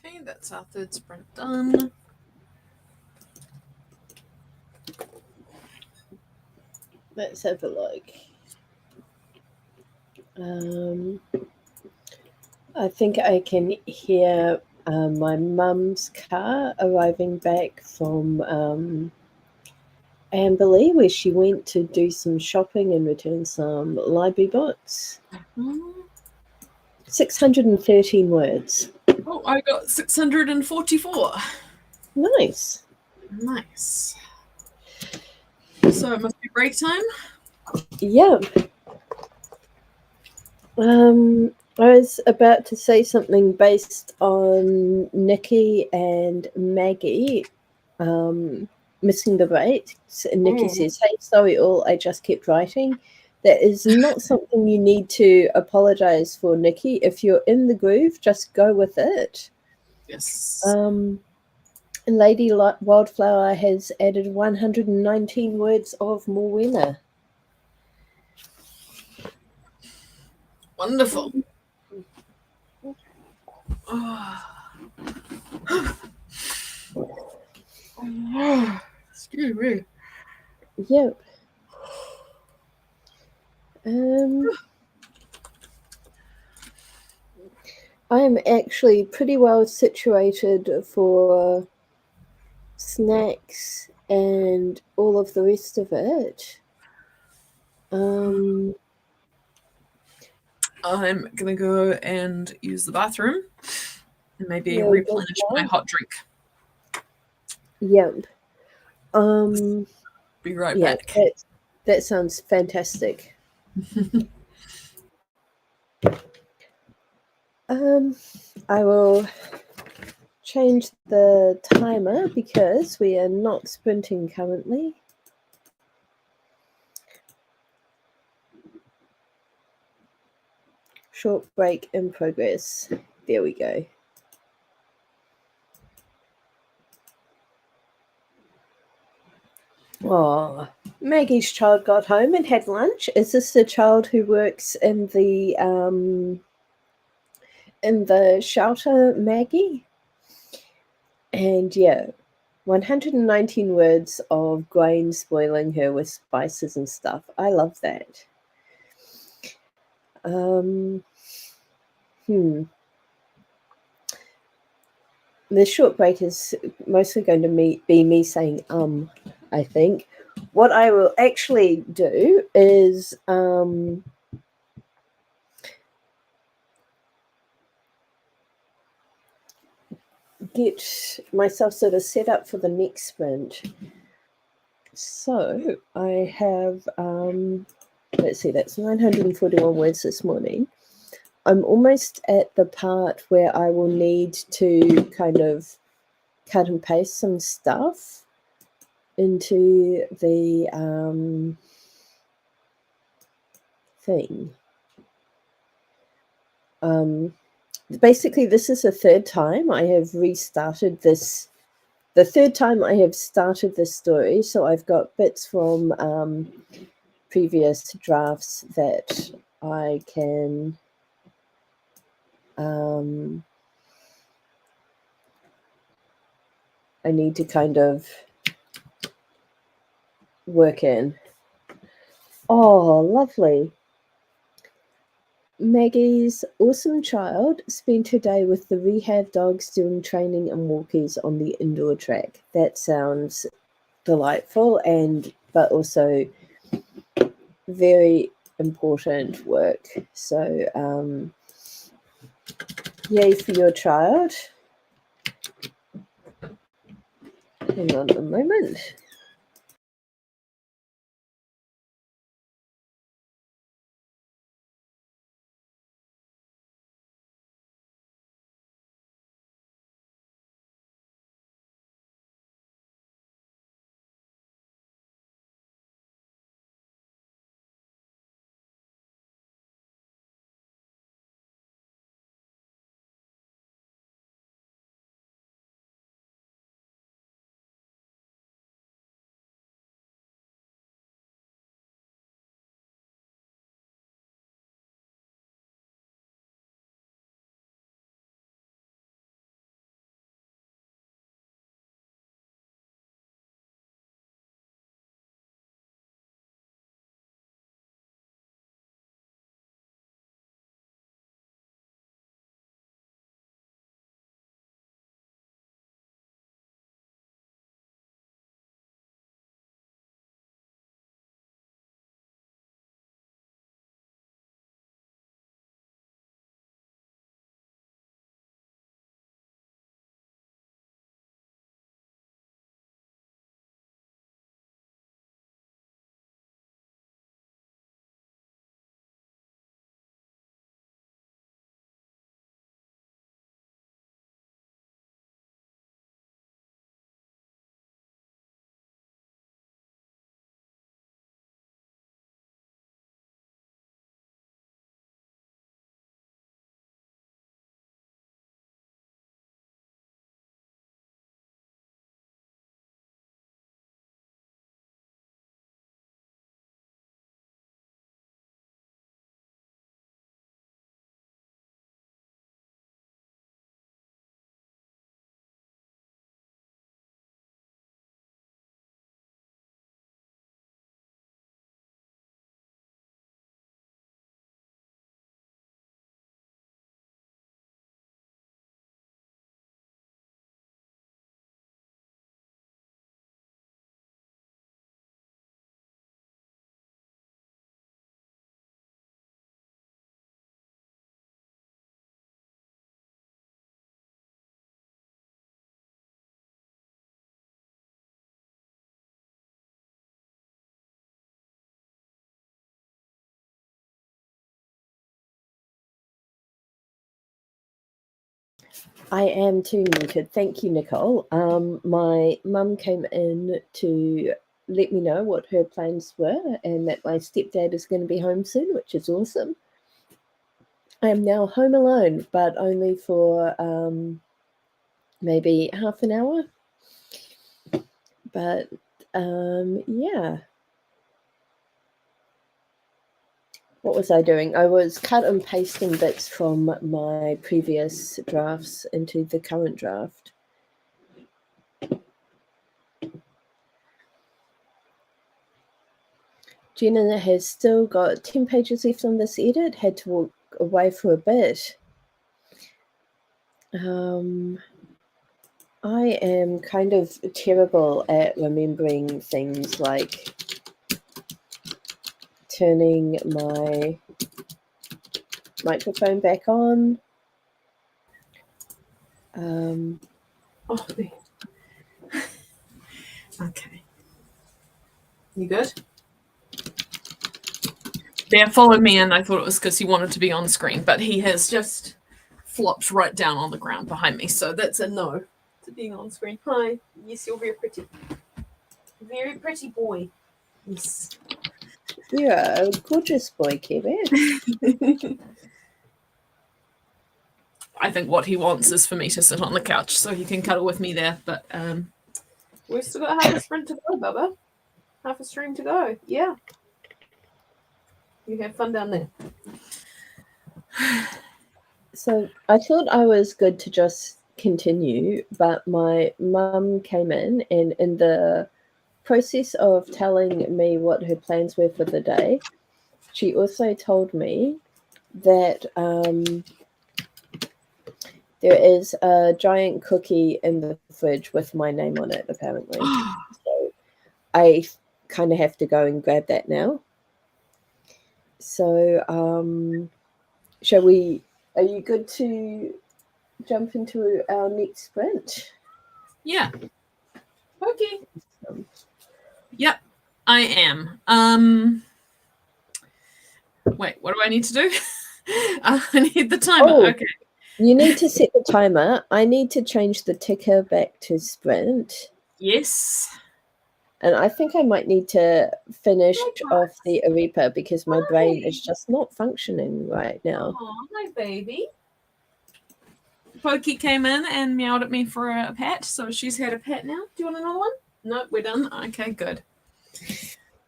Okay, that's our third sprint done. Let's have a look. I think I can hear my mum's car arriving back from Amberley, where she went to do some shopping and return some library books. 613 words. Oh, I got 644. Nice. Nice. So it must be break time? Yeah. I was about to say something based on Nikki and Maggie missing the break. And Nikki says, "Hey, sorry all, I just kept writing." That is not something you need to apologize for, Nikki. If you're in the groove, just go with it. Yes. Lady Wildflower has added 119 words of Morwenna. Wonderful. Oh. Excuse me. Yep. I am actually pretty well situated for snacks and all of the rest of it. I'm gonna go and use the bathroom and maybe replenish my hot drink. Yep. Be right back. That sounds fantastic. I will change the timer because we are not sprinting currently. Short break in progress. There we go. Oh, Maggie's child got home and had lunch. Is this the child who works in the shelter, Maggie? And yeah, 119 words of Gwen spoiling her with spices and stuff. I love that. The short break is mostly going to be me saying I think. What I will actually do is get myself sort of set up for the next sprint. So I have, let's see, that's 941 words this morning. I'm almost at the part where I will need to kind of cut and paste some stuff into the thing. Basically, this is the third time I have restarted this. The third time I have started this story, so I've got bits from previous drafts that I can I need to kind of work in. Oh, lovely. Maggie's awesome child spent her day with the rehab dogs doing training and walkies on the indoor track. That sounds delightful, but also very important work. So yay for your child. Hang on a moment. I am too muted. Thank you, Nicole. My mum came in to let me know what her plans were and that my stepdad is going to be home soon, which is awesome. I am now home alone, but only for maybe half an hour. But yeah. What was I doing? I was cut and pasting bits from my previous drafts into the current draft. Jenna has still got 10 pages left on this edit, had to walk away for a bit. I am kind of terrible at remembering things like turning my microphone back on. Okay. You good? Bear followed me in. I thought it was because he wanted to be on screen, but he has just flopped right down on the ground behind me. So that's a no to being on screen. Hi. Yes, you're very pretty. Very pretty boy. Yes. You're a gorgeous boy, Kevin. I think what he wants is for me to sit on the couch so he can cuddle with me there. But we've still got half a sprint to go, Bubba. Half a string to go. Yeah. You have fun down there. So I thought I was good to just continue, but my mum came in, and in the process of telling me what her plans were for the day, she also told me that there is a giant cookie in the fridge with my name on it, apparently. So I kind of have to go and grab that now. So, shall we? Are you good to jump into our next sprint? Yeah. Okay. Yep, I am. Wait, what do I need to do? I need the timer. Oh, okay. You need to set the timer. I need to change the ticker back to sprint. Yes. And I think I might need to finish off the arepa because my brain is just not functioning right now. Oh, hi, baby. Pokey came in and meowed at me for a pet, so she's had a pet now. Do you want another one? No, we're done. Okay, good.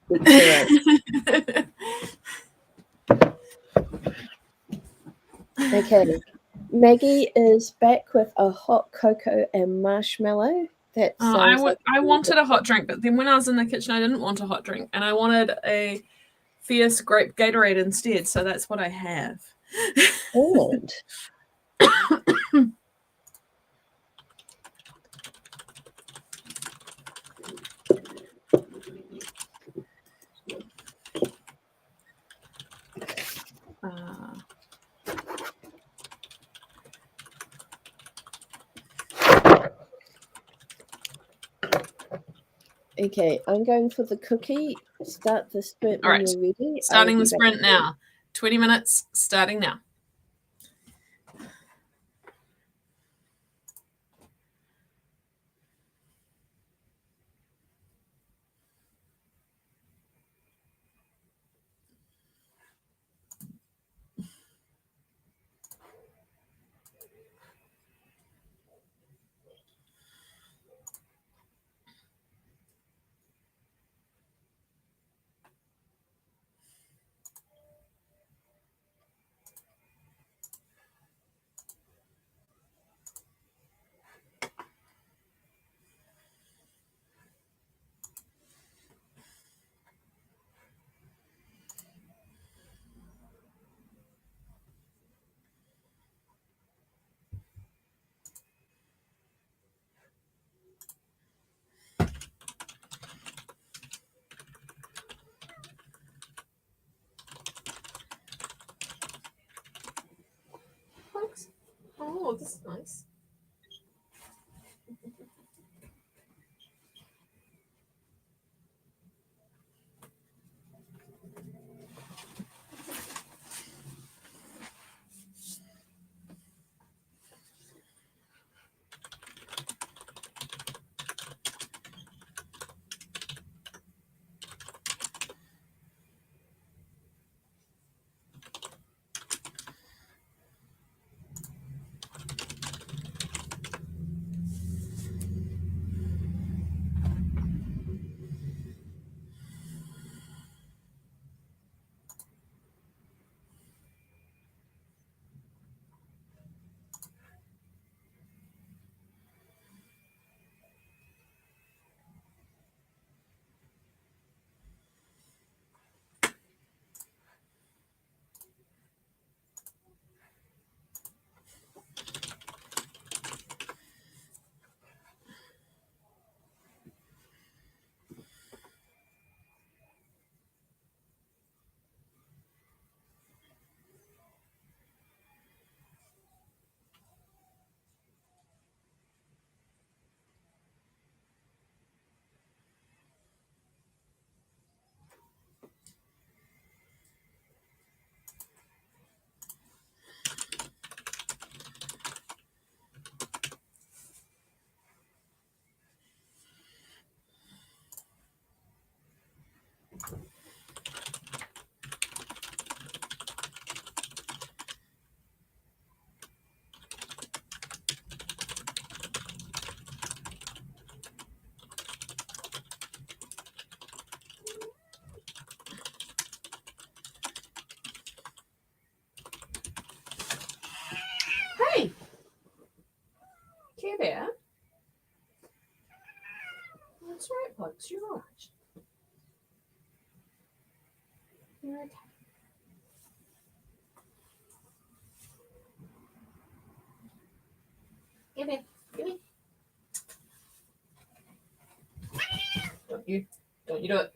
Excellent. Okay. Maggie is back with a hot cocoa and marshmallow. That sounds like I wanted a hot drink, but then when I was in the kitchen, I didn't want a hot drink, and I wanted a fierce grape Gatorade instead, so that's what I have. Good. Okay, I'm going for the cookie. Start the sprint when you're ready. Starting the sprint now. 20 minutes, starting now. Thanks. Oh, this is nice. That's right, Bugs. You're right. You're okay. Come here. Come here. Don't you do it.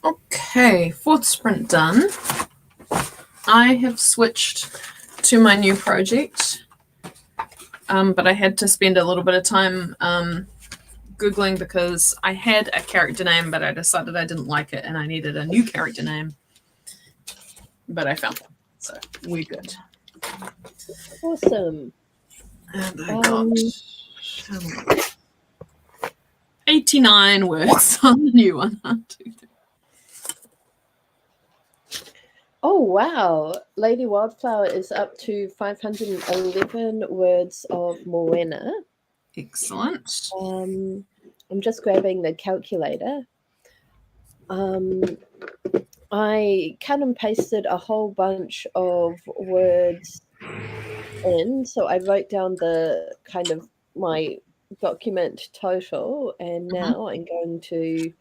Okay, 4th sprint done. I have switched to my new project, but I had to spend a little bit of time Googling because I had a character name, but I decided I didn't like it and I needed a new character name. But I found one, so we're good. Awesome. And I got 89 words on the new one. 1, 2, 3. Oh, wow. Lady Wildflower is up to 511 words of Moana. Excellent. I'm just grabbing the calculator. I cut and pasted a whole bunch of words in, so I wrote down the kind of my document total, and now I'm going to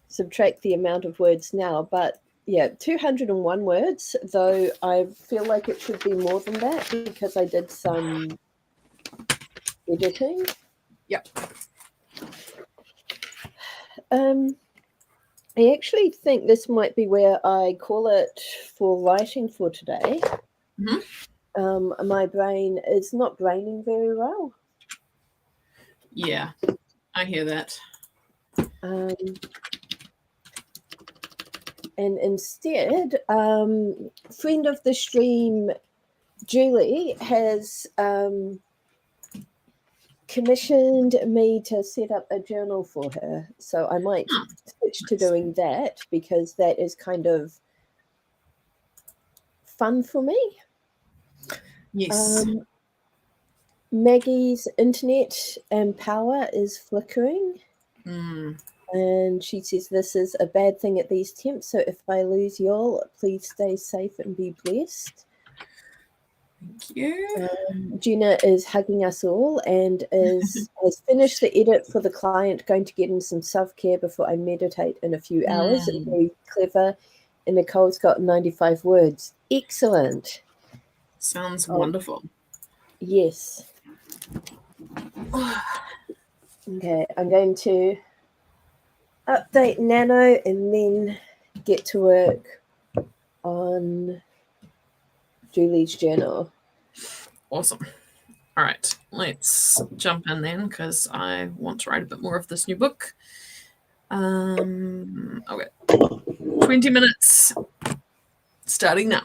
subtract the amount of words now. But yeah, 201 words, though I feel like it should be more than that because I did some editing. Yep. I actually think this might be where I call it for writing for today. My brain is not braining very well. Yeah, I hear that. And instead, friend of the stream, Julie, has commissioned me to set up a journal for her. So I might switch to doing that because that is kind of fun for me. Yes. Maggie's internet and power is flickering. And she says this is a bad thing at these temps, so if I lose y'all, please stay safe and be blessed. Thank you. Gina is hugging us all and has finished the edit for the client, going to get in some self-care before I meditate in a few hours. Very clever. And Nicole's got 95 words. Excellent. Sounds wonderful. Yes. Okay, I'm going to update Nano and then get to work on Julie's journal. Awesome. All right, let's jump in then because I want to write a bit more of this new book. Okay, 20 minutes starting now.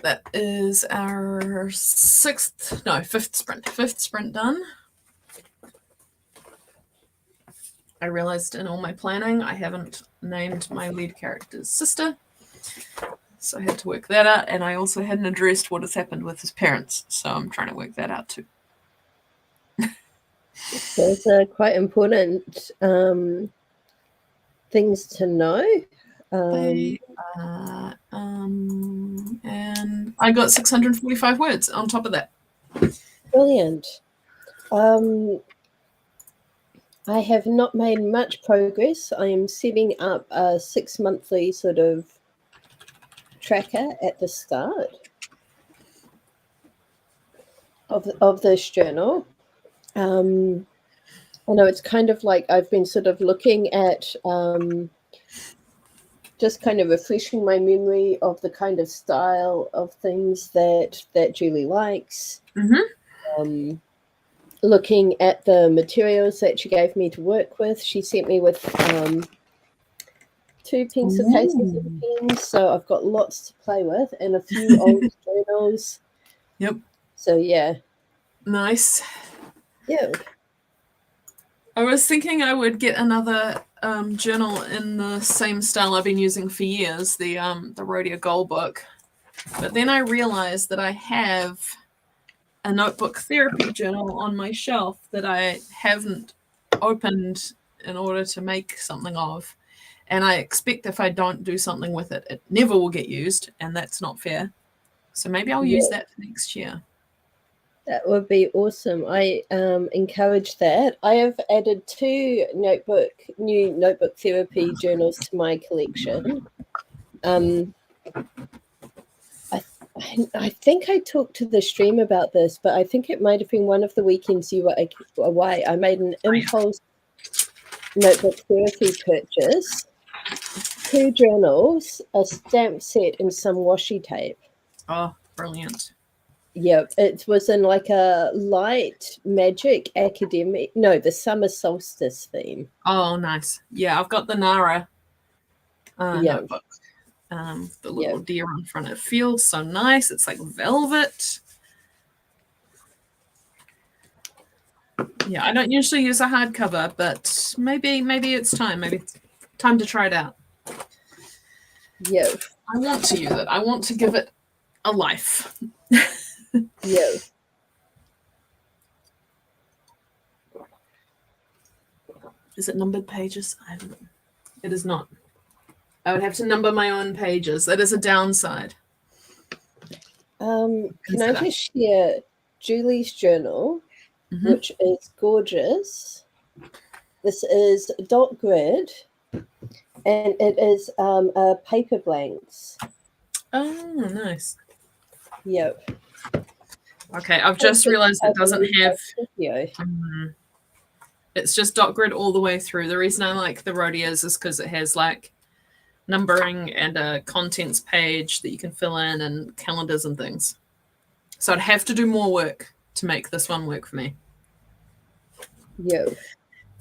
That is our fifth sprint. Fifth sprint done. I realized in all my planning I haven't named my lead character's sister. So I had to work that out, and I also hadn't addressed what has happened with his parents. So I'm trying to work that out too. Those are quite important things to know. And I got 645 words on top of that. Brilliant. I have not made much progress. I am setting up a 6-monthly sort of tracker at the start of this journal. I know it's kind of like I've been sort of looking at just kind of refreshing my memory of the kind of style of things that Julie likes. Looking at the materials that she gave me to work with. She sent me with 2 pencil cases and pens, so I've got lots to play with, and a few old journals. Yep. So yeah. Nice. Yeah. I was thinking I would get another journal in the same style I've been using for years, the Rhodia Goal book. But then I realized that I have a notebook therapy journal on my shelf that I haven't opened in order to make something of. And I expect if I don't do something with it, it never will get used, and that's not fair. So maybe I'll use that for next year. That would be awesome. I encourage that. I have added 2 new notebook therapy journals to my collection. I think I talked to the stream about this, but I think it might have been one of the weekends you were away. I made an impulse notebook therapy purchase, 2 journals, a stamp set, and some washi tape. Oh, brilliant. Yep, it was in like a light magic academic, the summer solstice theme. Oh, nice. Yeah, I've got the Nara notebook. The little deer on front. It feels so nice. It's like velvet. Yeah, I don't usually use a hardcover, but maybe it's time. Maybe it's time to try it out. Yeah. I want to use it. I want to give it a life. Yeah. Is it numbered pages? It is not. I would have to number my own pages. That is a downside. Can I just share Julie's journal, which is gorgeous? This is dot grid, and it is paper blanks. Oh, nice. Yep. Okay, I've just realized it doesn't have. It's just dot grid all the way through. The reason I like the Rhodias is because it has like numbering and a contents page that you can fill in and calendars and things. So I'd have to do more work to make this one work for me. Yep.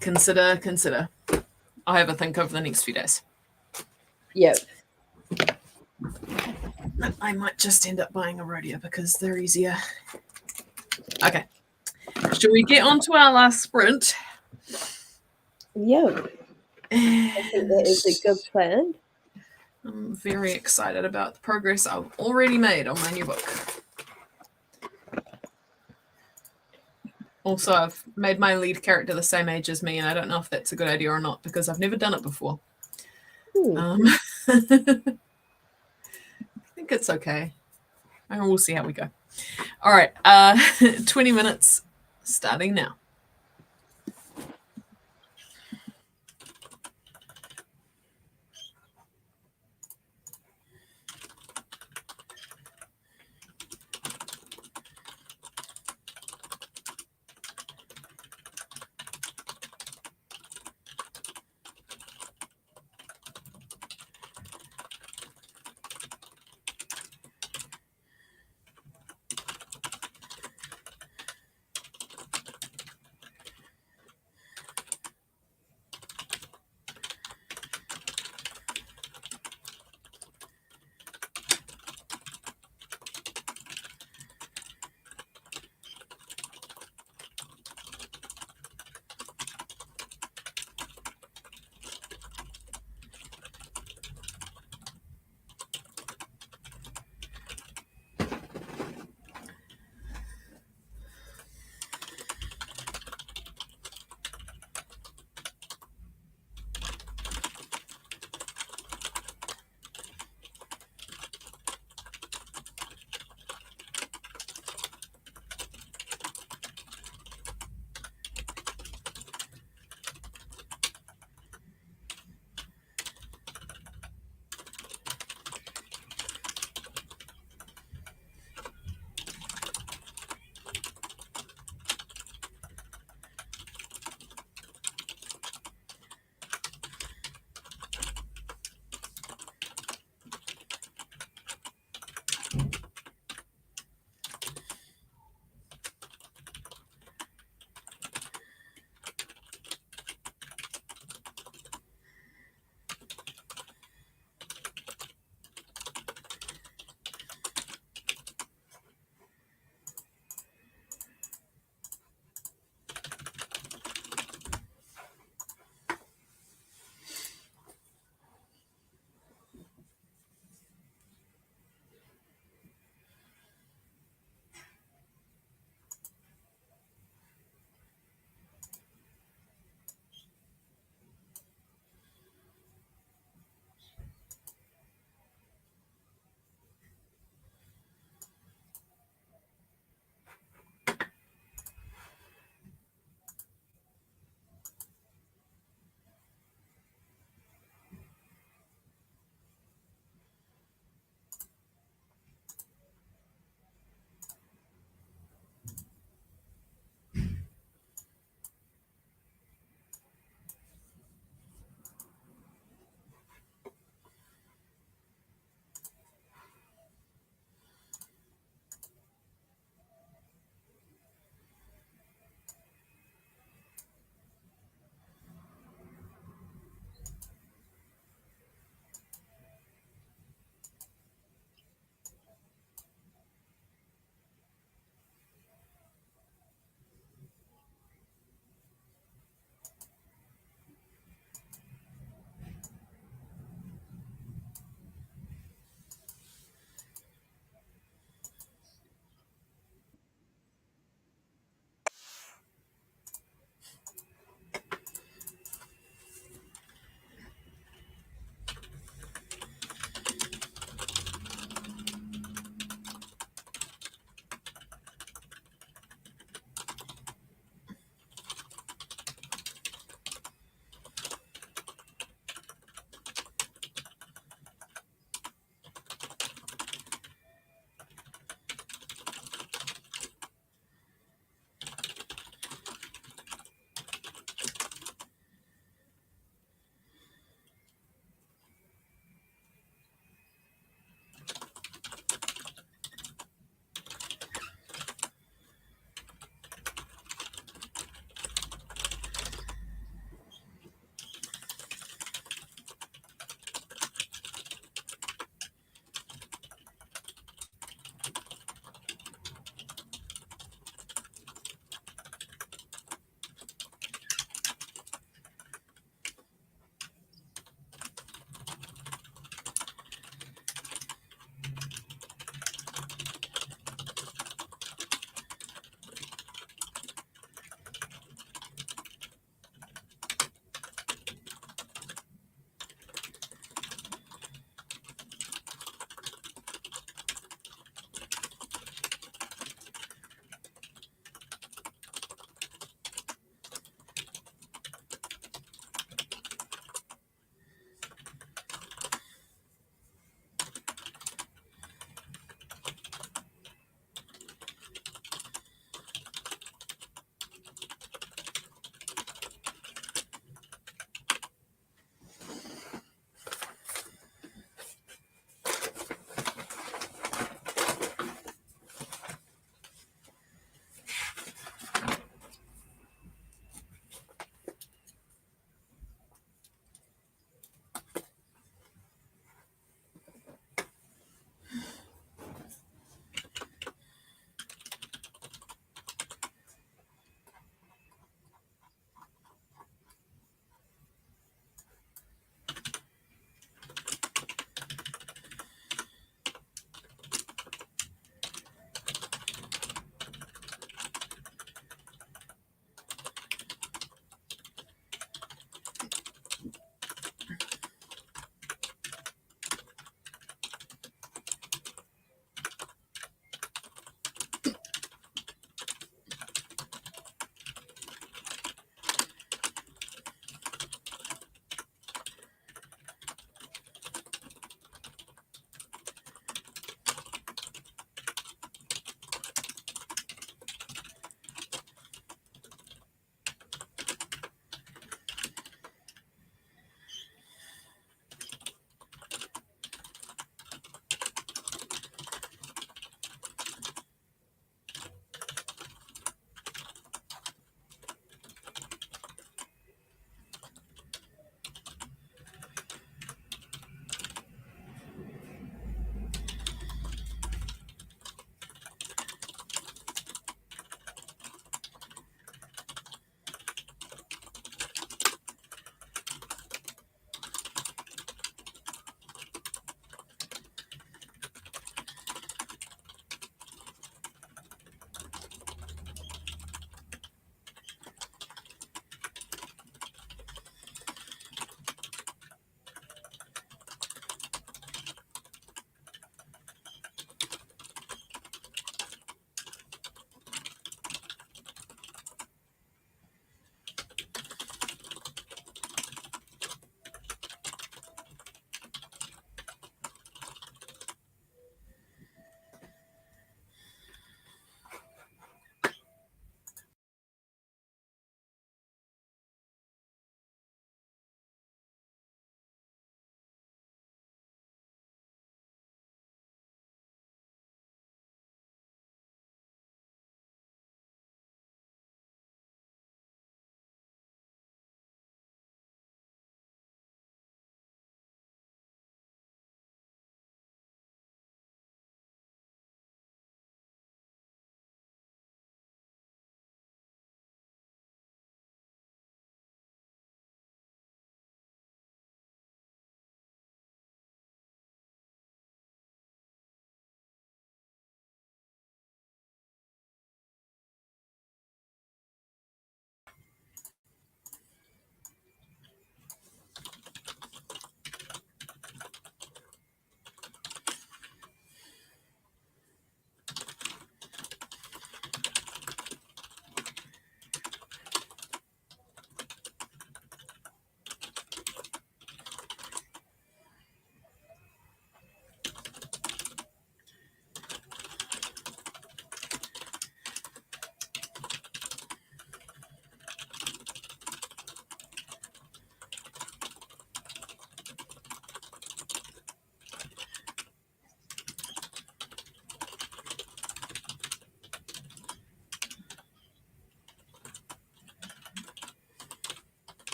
Consider. I'll have a think over the next few days. Yep. I might just end up buying a Rhodia because they're easier. Okay. Should we get on to our last sprint? Yep. I think that is a good plan. I'm very excited about the progress I've already made on my new book. Also, I've made my lead character the same age as me, and I don't know if that's a good idea or not because I've never done it before. I think it's okay. And we'll see how we go. All right, 20 minutes starting now.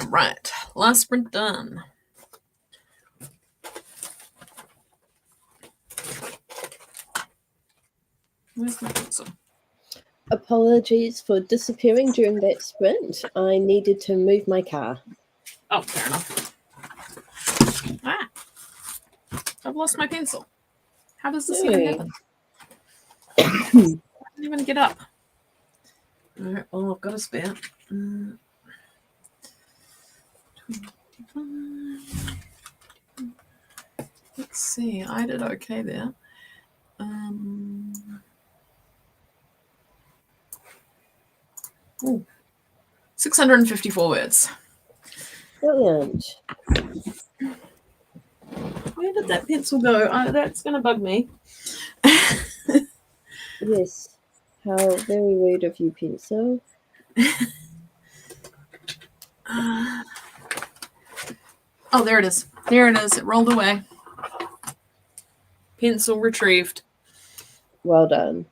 Right, last sprint done. Where's my pencil? Apologies for disappearing during that sprint. I needed to move my car. Oh, fair enough. Ah, I've lost my pencil. How does this even happen? I didn't even get up. Alright, well, I've got a spare. Let's see, I did okay there. 654 words. Brilliant. Where did that pencil go? That's going to bug me. Yes. How very rude of you, pencil. Oh, there it is. There it is. It rolled away. Pencil retrieved. Well done.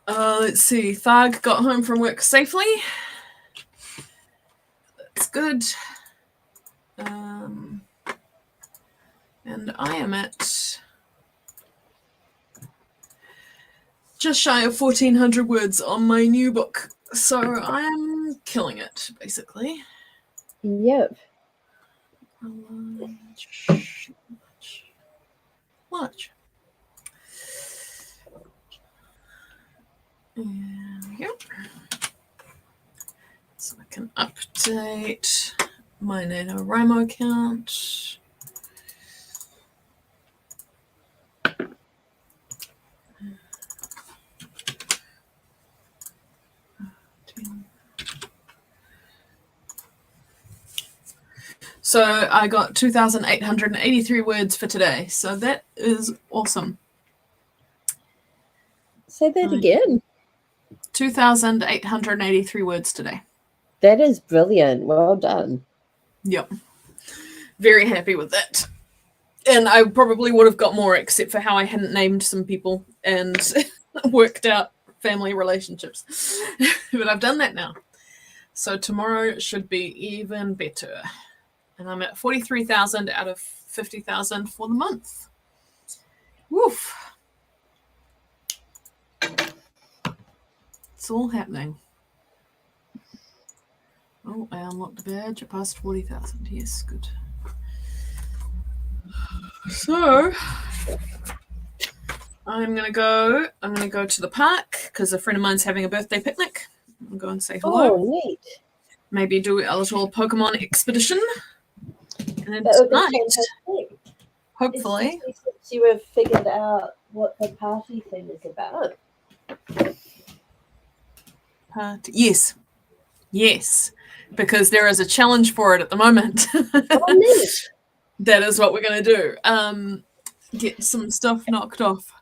Let's see. Thug got home from work safely. That's good. And I am at just shy of 1,400 words on my new book. So I'm killing it, basically. Yep. Watch. Yep. So I can update my NaNoWriMo account. So I got 2,883 words for today. So that is awesome. Say that again. 2,883 words today. That is brilliant. Well done. Yep. Very happy with that. And I probably would have got more, except for how I hadn't named some people and worked out family relationships. But I've done that now. So tomorrow should be even better. And I'm at 43,000 out of 50,000 for the month. Woof. It's all happening. Oh, I unlocked a badge. I passed 40,000. Yes, good. So I'm gonna go to the park because a friend of mine's having a birthday picnic. I'll go and say hello. Oh, neat. Maybe do a little Pokemon expedition. And then That would be tonight, fantastic. hopefully, since you have figured out what the party thing is about. Yes, because there is a challenge for it at the moment. Oh, neat. That is what we're going to do. Get some stuff knocked off.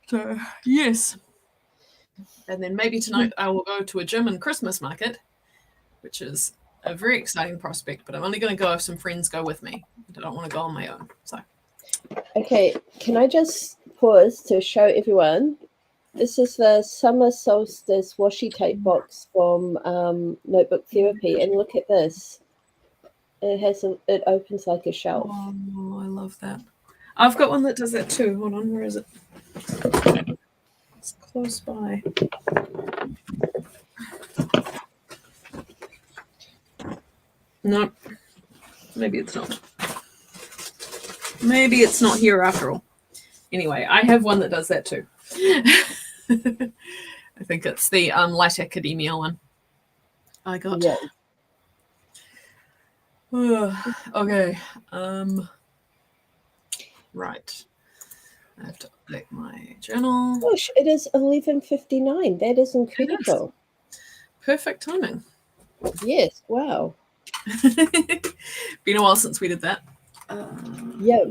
So, yes. And then maybe tonight I will go to a gym and Christmas market, which is a very exciting prospect, but I'm only going to go if some friends go with me. I don't want to go on my own. So, okay, can I just pause to show everyone? This is the summer solstice washi tape box from Notebook Therapy, and look at this. It opens like a shelf. Oh, I love that. I've got one that does that too. Hold on, where is it? It's close by. No, maybe it's not. Maybe it's not here after all. Anyway, I have one that does that too. I think it's the Light Academia one. I got. Yeah. Okay. Right. I have to update my journal. Gosh, it is 11:59. That is incredible. Perfect timing. Yes. Wow. Been a while since we did that. Yeah.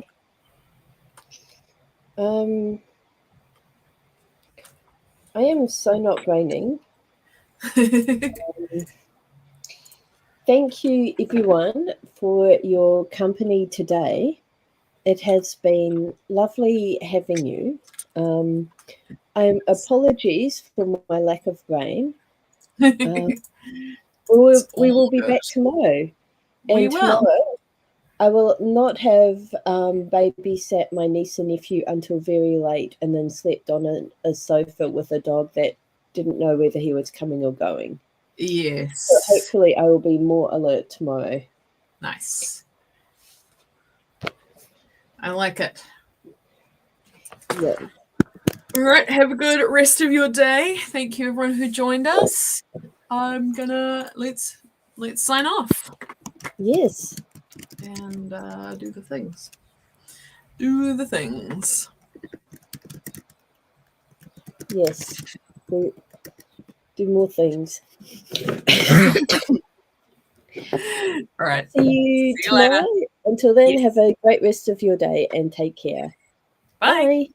I am so not braining. Thank you, everyone, for your company today. It has been lovely having you. Apologies for my lack of brain. We will be back tomorrow. We and will. Tomorrow, I will not have babysat my niece and nephew until very late and then slept on a sofa with a dog that didn't know whether he was coming or going. Yes. So hopefully I will be more alert tomorrow. Nice. I like it. Yeah. All right, have a good rest of your day. Thank you everyone who joined us. I'm gonna let's sign off. Yes. And do the things. Do the things. Yes. Do more things. All right. See you tomorrow. Later. Until then, have a great rest of your day and take care. Bye. Bye.